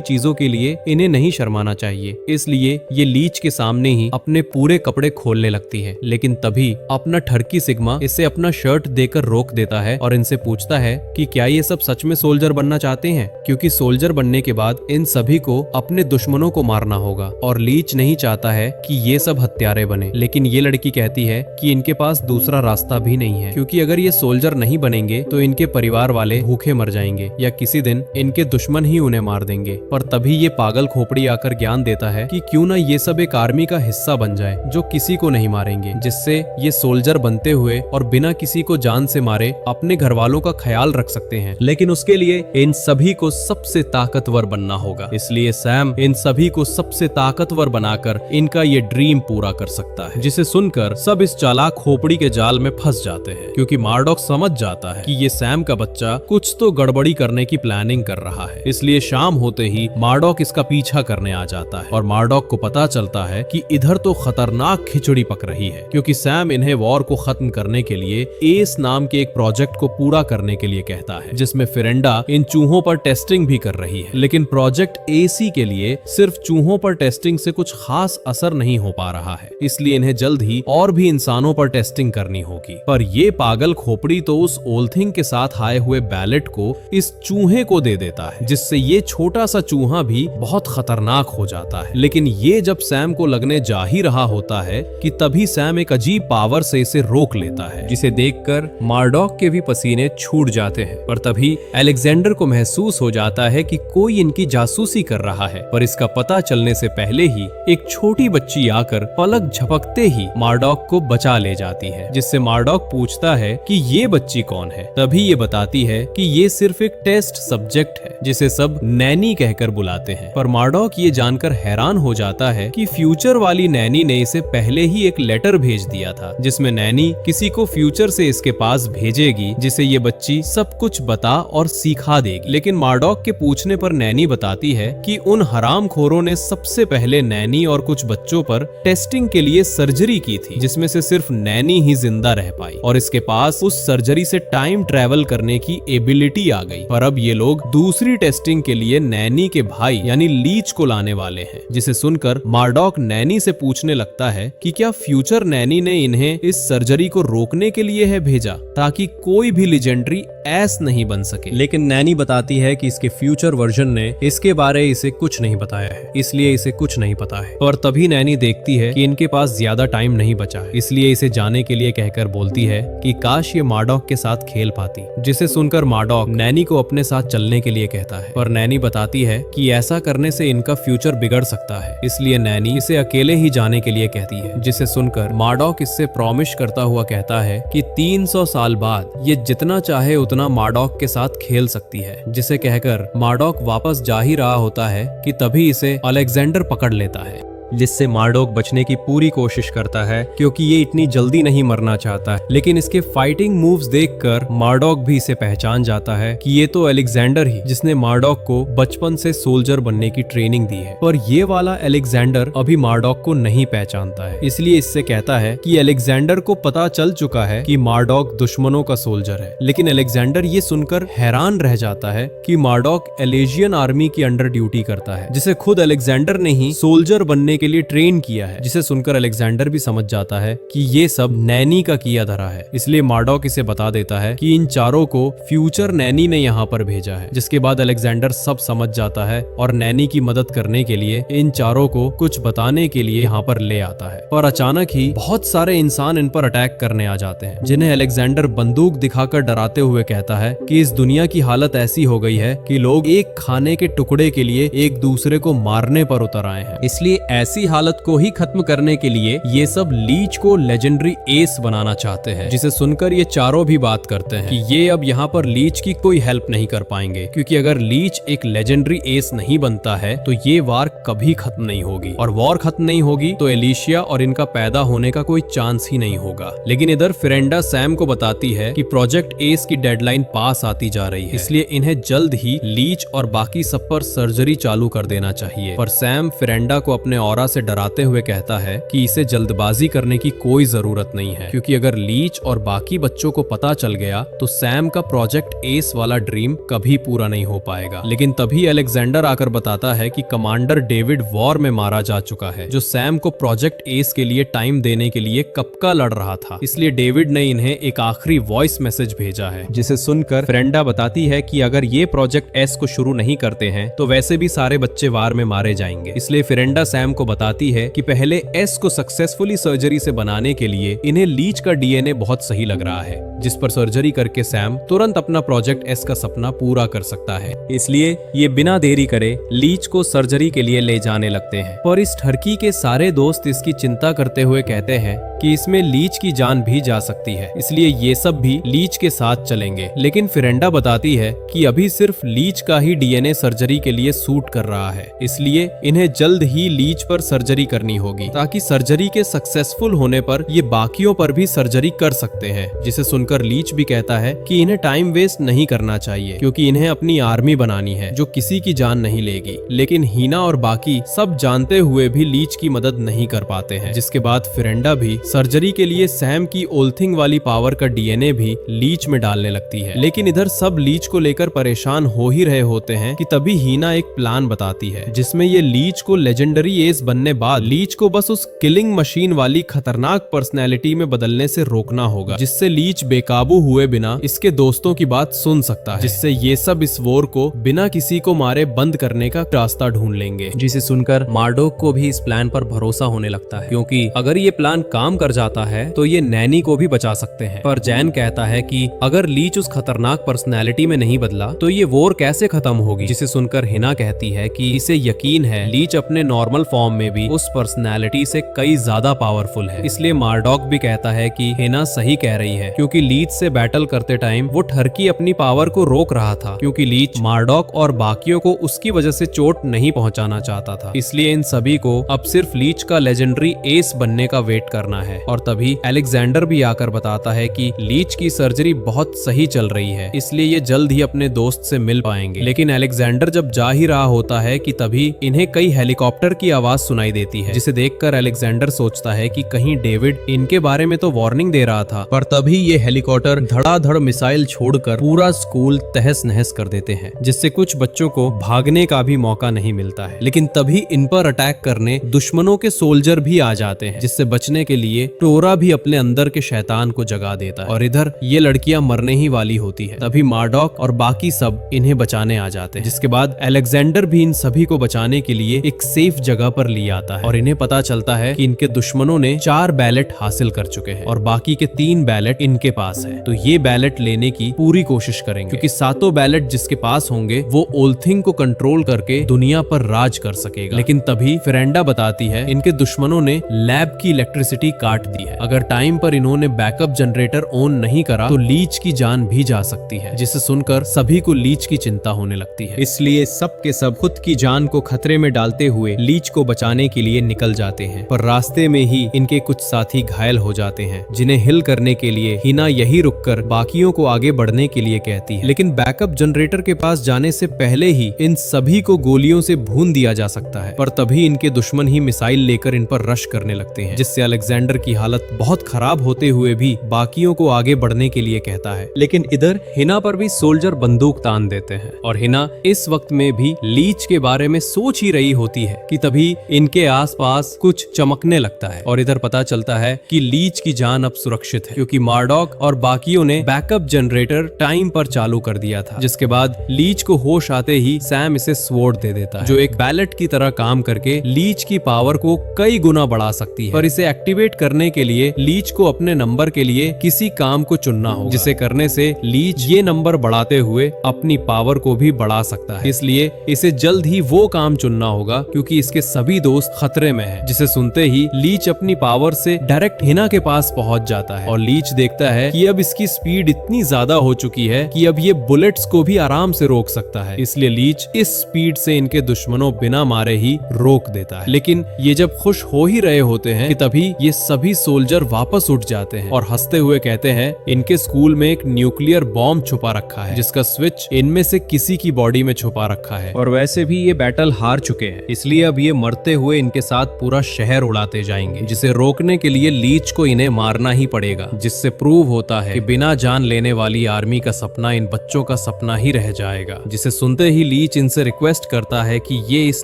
चीजों के लिए इन्हें नहीं शर्माना चाहिए। इसलिए ये लीच के सामने ही अपने पूरे कपड़े खोलने लगती है। लेकिन तभी अपना ठरकी सिग्मा इसे अपना शर्ट देकर रोक देता है और इनसे पूछता है कि क्या ये सब सच में सोल्जर बनना चाहते हैं, क्योंकि सोल्जर बनने के बाद इन सभी को अपने दुश्मनों को मारना होगा और लीच नहीं चाहता है कि ये सब हत्यारे बने। लेकिन ये लड़की कहती है कि इनके पास दूसरा रास्ता भी नहीं है, क्योंकि अगर ये सोल्जर नहीं बनेंगे तो इनके परिवार वाले भूखे मर जाएंगे या किसी दिन इनके दुश्मन ही उन्हें मार देंगे। पर तभी ये पागल खोपड़ी आकर ज्ञान देता है कि क्यों ना ये सब एक आर्मी का हिस्सा बन जाए जो किसी को नहीं मारेंगे, जिससे ये सोल्जर बनते हुए और बिना किसी को जान से मारे अपने घर वालों का ख्याल रख सकते हैं। लेकिन उसके लिए इन सभी को सबसे ताकतवर बनना होगा। इसलिए सैम इन सभी को सबसे ताकतवर बनाकर इनका ये ड्रीम पूरा कर सकता है, जिसे सुनकर सब इस चालाक खोपड़ी के जाल में फंस जाते हैं, क्योंकि मार्डॉक समझ जाता है कि ये सैम का बच्चा कुछ तो गड़बड़ी करने की प्लानिंग कर रहा है। इसलिए शाम होते ही मार्डॉक इसका पीछा करने आ जाता है और मार्डॉक को पता चलता है कि इधर तो खतरनाक खिचड़ी पक रही है, क्योंकि सैम इन्हें वॉर को खत्म करने के लिए एस नाम के एक प्रोजेक्ट को पूरा करने के लिए कहता है, जिसमें फिरेंडा इन चूहों पर टेस्टिंग भी कर रही है। लेकिन प्रोजेक्ट एसी के लिए सिर्फ चूहों पर टेस्टिंग से कुछ खास असर नहीं हो पा रहा है, इसलिए इन्हें जल्द ही और भी इंसानों पर टेस्टिंग करनी होगी। पर ये पागल खोपड़ी तो उस ओल्थिंग के साथ आए हुए बैलेट को इस चूहे को दे देता है, जिससे ये छोटा सा चूहा भी बहुत खतरनाक हो जाता है। लेकिन ये जब सैम को लगने जा ही रहा होता है कि तभी सैम एक अजीब पावर से इसे रोक लेता है, जिसे देखकर मार्डॉक के भी पसीने छूट जाते हैं। पर तभी अलेक्जेंडर को महसूस हो जाता है कि कोई इनकी जासूसी कर रहा है। पर इसका पता चलने से पहले ही एक छोटी बच्ची आकर पलक झपकते ही मार्डॉक को बचा ले जाती है, जिससे मार्डॉक पूछता है कि ये बच्ची कौन है। तभी ये बताती है कि ये सिर्फ एक टेस्ट सब्जेक्ट है, जिसे सब नैनी कहकर बुलाते हैं। पर मार्डॉक ये जानकर हैरान हो जाता है कि फ्यूचर वाली नैनी ने इसे पहले ही एक लेटर भेज दिया था, जिसमें नैनी किसी को फ्यूचर से इसके पास भेजेगी, जिसे ये बच्ची सब कुछ बता और सिखा देगी। लेकिन मार्डॉक के पूछने पर नैनी बताती है कि उन हरामखोरों ने सबसे पहले नैनी और कुछ बच्चों पर टेस्टिंग के लिए सर्जरी की थी, जिसमें से सिर्फ नैनी ही जिंदा रह पाई और इसके पास उस सर्जरी से टाइम ट्रेवल करने की एबिलिटी आ गई। पर अब ये लोग दूसरी टेस्टिंग के लिए नैनी के भाई यानी लीच को लाने वाले हैं, जिसे सुनकर मार्डॉक नैनी से पूछने लगता है कि क्या फ्यूचर नैनी ने इन्हें इस सर्जरी को रोकने के लिए है भेजा ताकि कोई भी लेजेंडरी एस नहीं बन सके। लेकिन नैनी बताती है कि इसके फ्यूचर वर्जन ने इसके बारे इसे कुछ नहीं बताया है, इसलिए इसे कुछ नहीं पता है। और तभी नैनी देखती है कि इनके पास ज्यादा टाइम नहीं बचा है, इसलिए इसे जाने के लिए कहकर बोलती है कि काश ये मार्डॉक के साथ खेल पाती। जिसे सुनकर मार्डॉक नैनी को अपने साथ चलने के लिए कहता है, पर नैनी बताती है कि ऐसा करने से इनका फ्यूचर बिगड़ सकता है, इसलिए नैनी इसे अकेले ही जाने के लिए कहती है। जिसे सुनकर मार्डॉक इससे प्रॉमिस करता हुआ कहता है कि 300 साल बाद ये जितना चाहे उतना मार्डॉक के साथ खेल सकती है। जिसे कहकर मार्डॉक वापस जा ही रहा होता है कि तभी इसे अलेक्जेंडर पकड़ लेता है, जिससे मार्डॉक बचने की पूरी कोशिश करता है क्योंकि ये इतनी जल्दी नहीं मरना चाहता है। लेकिन इसके फाइटिंग मूव्स देखकर मार्डॉक भी इसे पहचान जाता है कि ये तो अलेक्जेंडर ही जिसने मार्डॉक को बचपन से सोल्जर बनने की ट्रेनिंग दी है। पर ये वाला अलेक्जेंडर अभी मार्डॉक को नहीं पहचानता है, इसलिए इससे कहता है कि अलेक्जेंडर को पता चल चुका है कि मार्डॉक दुश्मनों का सोल्जर है। लेकिन अलेक्जेंडर ये सुनकर हैरान रह जाता है कि मार्डॉक एलेजियन आर्मी की अंडर ड्यूटी करता है, जिसे खुद अलेक्जेंडर ने ही सोल्जर बनने के लिए ट्रेन किया है। जिसे सुनकर अलेक्जेंडर भी समझ जाता है कि ये सब नैनी का किया धरा है, इसलिए मार्डॉक इसे बता देता है कि इन चारों को फ्यूचर नैनी ने यहाँ पर भेजा है। जिसके बाद अलेक्जेंडर सब समझ जाता है और नैनी की मदद करने के लिए इन चारों को कुछ बताने के लिए यहाँ पर ले आता है। पर अचानक ही बहुत सारे इंसान इन पर अटैक करने आ जाते हैं, जिन्हें अलेक्जेंडर बंदूक दिखाकर डराते हुए कहता है कि इस दुनिया की हालत ऐसी हो गई है कि लोग एक खाने के टुकड़े के लिए एक दूसरे को मारने पर उतर आए हैं, इसलिए ऐसी हालत को ही खत्म करने के लिए ये सब लीच को लेजेंडरी एस बनाना चाहते हैं। जिसे सुनकर ये चारों भी बात करते हैं कि ये अब यहाँ पर लीच की कोई हेल्प नहीं कर पाएंगे, क्योंकि अगर लीच एक लेजेंडरी एस नहीं बनता है तो ये वार कभी खत्म नहीं होगी, और वॉर खत्म नहीं होगी तो एलिशिया और इनका पैदा होने का कोई चांस ही नहीं होगा। लेकिन इधर फिरेंडा सैम को बताती है कि प्रोजेक्ट एस की डेडलाइन पास आती जा रही है, इसलिए इन्हें जल्द ही लीच और बाकी सब पर सर्जरी चालू कर देना चाहिए। पर सैम फिरेंडा को अपने ऑरा से डराते हुए कहता है कि इसे जल्दबाजी करने की कोई जरूरत नहीं है, क्योंकि अगर लीच और बाकी बच्चों को पता चल गया तो सैम का प्रोजेक्ट एस वाला ड्रीम कभी पूरा नहीं हो पाएगा। लेकिन तभी अलेक्जेंडर आकर बताता है कि कमांडर डेविड वॉर में मारा जा चुका है, जो सैम को प्रोजेक्ट एस के लिए टाइम देने के लिए कब का लड़ रहा था। इसलिए डेविड ने इन्हें एक आखिरी वॉइस मैसेज भेजा है, जिसे सुनकर फ्रेंडा बताती है कि अगर ये प्रोजेक्ट एस को शुरू नहीं करते हैं तो वैसे भी सारे बच्चे वार में मारे जाएंगे। इसलिए फ्रेंडा सैम को बताती है कि पहले एस को सक्सेसफुली सर्जरी से बनाने के लिए इन्हें लीच का डीएनए बहुत सही लग रहा है, जिस पर सर्जरी करके सैम तुरंत अपना प्रोजेक्ट एस का सपना पूरा कर सकता है। इसलिए ये बिना देरी करे लीच को सर्जरी के लिए ले जाने लगते हैं। पर इस ठरकी के सारे दोस्त इसकी चिंता करते हुए कहते हैं कि इसमें लीच की जान भी जा सकती है, इसलिए ये सब भी लीच के साथ चलेंगे। लेकिन फिरेंडा बताती है कि अभी सिर्फ लीच का ही डीएनए सर्जरी के लिए सूट कर रहा है, इसलिए इन्हें जल्द ही लीच पर सर्जरी करनी होगी, ताकि सर्जरी के सक्सेसफुल होने पर ये बाकियों पर भी सर्जरी कर सकते हैं। जिसे सुनकर लीच भी कहता है कि इन्हें टाइम वेस्ट नहीं करना चाहिए, क्योंकि इन्हें अपनी आर्मी बनानी है जो किसी की जान नहीं लेगी। लेकिन हीना और बाकी सब जानते हुए भी लीच की मदद नहीं कर पाते हैं। जिसके बाद फिरेंडा भी सर्जरी के लिए सैम की ओल्थिंग वाली पावर का डीएनए भी लीच में डालने लगती है। लेकिन इधर सब लीच को लेकर परेशान हो ही रहे होते हैं कि तभी हीना एक प्लान बताती है, जिसमें ये लीच को लेजेंडरी एस बनने बाद लीच को बस उस किलिंग मशीन वाली खतरनाक पर्सनैलिटी में बदलने से रोकना होगा, जिससे लीच बेकाबू हुए बिना इसके दोस्तों की बात सुन सकता है, जिससे ये सब इस वॉर को बिना किसी को मारे बंद करने का रास्ता ढूंढ लेंगे। जिसे सुनकर मार्डोक को भी इस प्लान पर भरोसा होने लगता है, क्योंकि अगर ये प्लान काम कर जाता है तो ये नैनी को भी बचा सकते हैं। पर जैन कहता है कि अगर लीच उस खतरनाक पर्सनैलिटी में नहीं बदला तो ये वॉर कैसे खत्म होगी। जिसे सुनकर हिना कहती है कि इसे यकीन है लीच अपने नॉर्मल फॉर्म में भी उस पर्सनैलिटी से कई ज्यादा पावरफुल है। इसलिए मार्डॉक भी कहता है कि हिना सही कह रही है, क्योंकि लीच से बैटल करते टाइम वो ठरकी अपनी पावर को रोक रहा था, क्योंकि लीच मार्डॉक और बाकियों को उसकी वजह से चोट नहीं पहुंचाना चाहता था। इसलिए इन सभी को अब सिर्फ लीच का लेजेंडरी एस बनने का वेट करना है। है। और तभी अलेक्जेंडर भी आकर बताता है कि लीच की सर्जरी बहुत सही चल रही है, इसलिए ये जल्द ही अपने दोस्त से मिल पाएंगे। लेकिन अलेक्जेंडर जब जा ही रहा होता है कि तभी इन्हें कई हेलीकॉप्टर की आवाज सुनाई देती है, जिसे देखकर अलेक्जेंडर सोचता है कि कहीं डेविड इनके बारे में तो वार्निंग दे रहा था। पर तभी ये हेलीकॉप्टर धड़ाधड़ मिसाइल छोड़कर पूरा स्कूल तहस नहस कर देते हैं, जिससे कुछ बच्चों को भागने का भी मौका नहीं मिलता है। लेकिन तभी इन पर अटैक करने दुश्मनों के सोल्जर भी आ जाते हैं, जिससे बचने के लिए टोरा भी अपने अंदर के शैतान को जगा देता है। और इधर ये लड़कियां मरने ही वाली होती है। तभी मार्डॉक और बाकी सब इन्हें बचाने आ जाते हैं, जिसके बाद अलेक्जेंडर भी इन सभी को बचाने के लिए एक सेफ जगह पर ले आता है। और इन्हें पता चलता है कि इनके दुश्मनों ने 4 बैलेट हासिल कर चुके हैं और बाकी के 3 बैलेट इनके पास है। तो ये बैलेट लेने की पूरी कोशिश करेंगे, क्योंकि 7 बैलेट जिसके पास होंगे वो ओल्थिंग को कंट्रोल करके दुनिया पर राज कर सकेगा। लेकिन तभी फेरेंडा बताती है इनके दुश्मनों ने लैब की इलेक्ट्रिसिटी काट दी है। अगर टाइम पर इन्होंने बैकअप जनरेटर ऑन नहीं करा तो लीच की जान भी जा सकती है, जिसे सुनकर सभी को लीच की चिंता होने लगती है। इसलिए सब के सब खुद की जान को खतरे में डालते हुए लीच को बचाने के लिए निकल जाते हैं। पर रास्ते में ही इनके कुछ साथी घायल हो जाते हैं, जिन्हें हिल करने के लिए हिना यही रुककर बाकियों को आगे बढ़ने के लिए कहती है। लेकिन बैकअप जनरेटर के पास जाने से पहले ही इन सभी को गोलियों से भून दिया जा सकता है। पर तभी इनके दुश्मन ही मिसाइल लेकर इन पर रश करने लगते हैं, जिससे अलेक्जेंडर की हालत बहुत खराब होते हुए भी बाकियों को आगे बढ़ने के लिए कहता है। लेकिन इधर हिना पर भी सोल्जर बंदूक तान देते हैं और हिना इस वक्त में भी लीच के बारे में सोच ही रही होती है कि तभी इनके आसपास कुछ चमकने लगता है। और इधर पता चलता है कि लीच की जान अब सुरक्षित है, क्योंकि मार्डॉक और बाकियों ने बैकअप जनरेटर टाइम पर चालू कर दिया था। जिसके बाद लीच को होश आते ही सैम इसे स्वॉर्ड दे देता है, जो एक बैलेट की तरह काम करके लीच की पावर को कई गुना बढ़ा सकती है। पर इसे एक्टिवेट करने के लिए लीच को अपने नंबर के लिए किसी काम को चुनना होगा, जिसे करने से लीच ये नंबर बढ़ाते हुए अपनी पावर को भी बढ़ा सकता है। इसलिए इसे जल्द ही वो काम चुनना होगा, क्योंकि इसके सभी दोस्त खतरे में हैं। जिसे सुनते ही लीच अपनी पावर से डायरेक्ट हिना के पास पहुंच जाता है और लीच देखता है कि अब इसकी स्पीड इतनी ज्यादा हो चुकी है कि अब ये बुलेट्स को भी आराम से रोक सकता है। इसलिए लीच इस स्पीड से इनके दुश्मनों बिना मारे ही रोक देता है। लेकिन ये जब खुश हो ही रहे होते हैं कि तभी ये सभी सोल्जर वापस उठ जाते हैं और हंसते हुए कहते हैं इनके स्कूल में एक न्यूक्लियर बॉम्ब छुपा रखा है, जिसका स्विच इनमें से किसी की बॉडी में छुपा रखा है। और वैसे भी ये बैटल हार चुके हैं, इसलिए अब ये मरते हुए इनके साथ पूरा शहर उड़ाते जाएंगे, जिसे रोकने के लिए लीच को इन्हें मारना ही पड़ेगा। जिससे प्रूव होता है कि बिना जान लेने वाली आर्मी का सपना इन बच्चों का सपना ही रह जाएगा। जिसे सुनते ही लीच इनसे रिक्वेस्ट करता है कि ये इस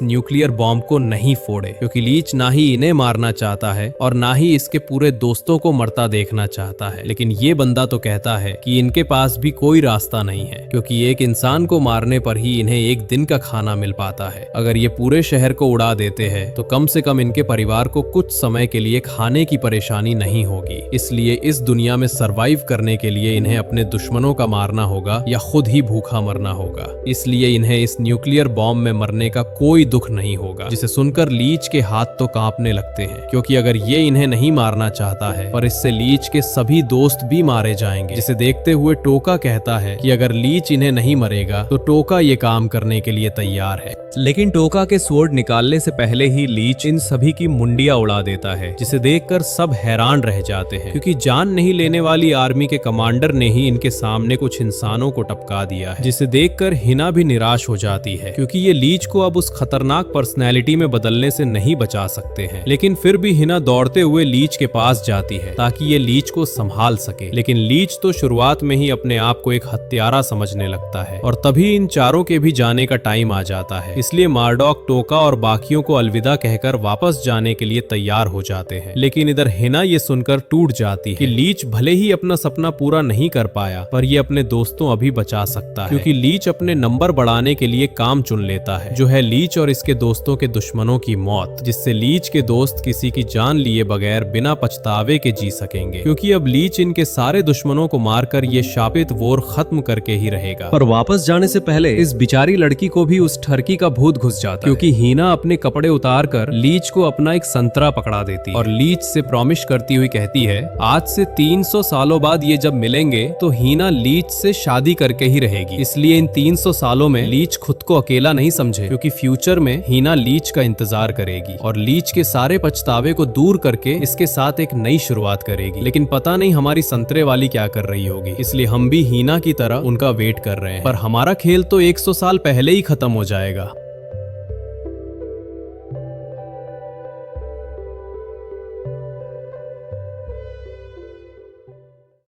न्यूक्लियर बॉम्ब को नहीं फोड़े, क्योंकि लीच ना ही इन्हें मारना चाहता है और ना ही इसके पूरे दोस्तों को मरता देखना चाहता है। लेकिन ये बंदा तो कहता है कि इनके पास भी कोई रास्ता नहीं है, क्योंकि एक इंसान को मारने पर ही इन्हें एक दिन का खाना मिल पाता है। अगर ये पूरे शहर को उड़ा देते हैं तो कम से कम इनके परिवार को कुछ समय के लिए खाने की परेशानी नहीं होगी। इसलिए इस दुनिया में सरवाइव करने के लिए इन्हें अपने दुश्मनों का मारना होगा या खुद ही भूखा मरना होगा। इसलिए इन्हें इस न्यूक्लियर बॉम्ब में मरने का कोई दुख नहीं होगा। जिसे सुनकर लीच के हाथ तो कांपने लगते हैं, क्योंकि अगर ये इन्हें नहीं मारना चाहता है पर इससे लीच के सभी दोस्त भी मारे जाएंगे। जिसे देखते हुए टोका कहता है कि अगर लीच इन्हें नहीं मरेगा तो टोका ये काम करने के लिए तैयार है। लेकिन टोका के स्वॉर्ड निकालने से पहले ही लीच इन सभी की मुंडिया उड़ा देता है, जिसे देखकर सब हैरान रह जाते हैं, क्योंकि जान नहीं लेने वाली आर्मी के कमांडर ने ही इनके सामने कुछ इंसानों को टपका दिया है। जिसे देखकर हिना भी निराश हो जाती है, क्योंकि ये लीच को अब उस खतरनाक पर्सनैलिटी में बदलने से नहीं बचा सकते हैं। लेकिन फिर भी हिना दौड़ते हुए लीच के पास जाती है ताकि ये लीच को संभाल सके। लेकिन लीच तो शुरुआत में ही अपने आप को एक हत्यारा समझने लगता है और तभी इन चारों के भी जाने का टाइम आ जाता है। इसलिए मार्डॉक, टोका और बाकियों को अलविदा कहकर वापस जाने के लिए तैयार हो जाते हैं। लेकिन इधर हिना ये सुनकर टूट जाती है कि लीच भले ही अपना सपना पूरा नहीं कर पाया पर ये अपने दोस्तों अभी बचा सकता है, क्योंकि लीच अपने नंबर बढ़ाने के लिए काम चुन लेता है, जो है लीच और इसके दोस्तों के दुश्मनों की मौत। जिससे लीच के दोस्त किसी की जान लिए बगैर बिना पछतावे के जी सकेंगे, क्योंकि अब लीच इनके सारे दुश्मनों को मारकर ये शापित वॉर खत्म करके ही रहेगा। पर वापस जाने से पहले इस बिचारी लड़की को भी उस ठरकी का भूत घुस जाता है, क्योंकि हीना अपने कपड़े उतार कर लीच को अपना एक संतरा पकड़ा देती और लीच से प्रॉमिस करती हुई कहती है आज से 300 सालों बाद ये जब मिलेंगे तो हीना लीच से शादी करके ही रहेगी। इसलिए इन 300 सालों में लीच खुद को अकेला नहीं समझे, क्योंकि फ्यूचर में हीना लीच का इंतजार करेगी और लीच के सारे पछतावे को दूर करके इसके साथ एक नई शुरुआत करेगी। लेकिन पता नहीं हमारी संतरे वाली क्या कर रही होगी, इसलिए हम भी हीना की तरह उनका वेट कर रहे हैं। पर हमारा खेल तो 100 साल पहले ही खत्म हो जाएगा।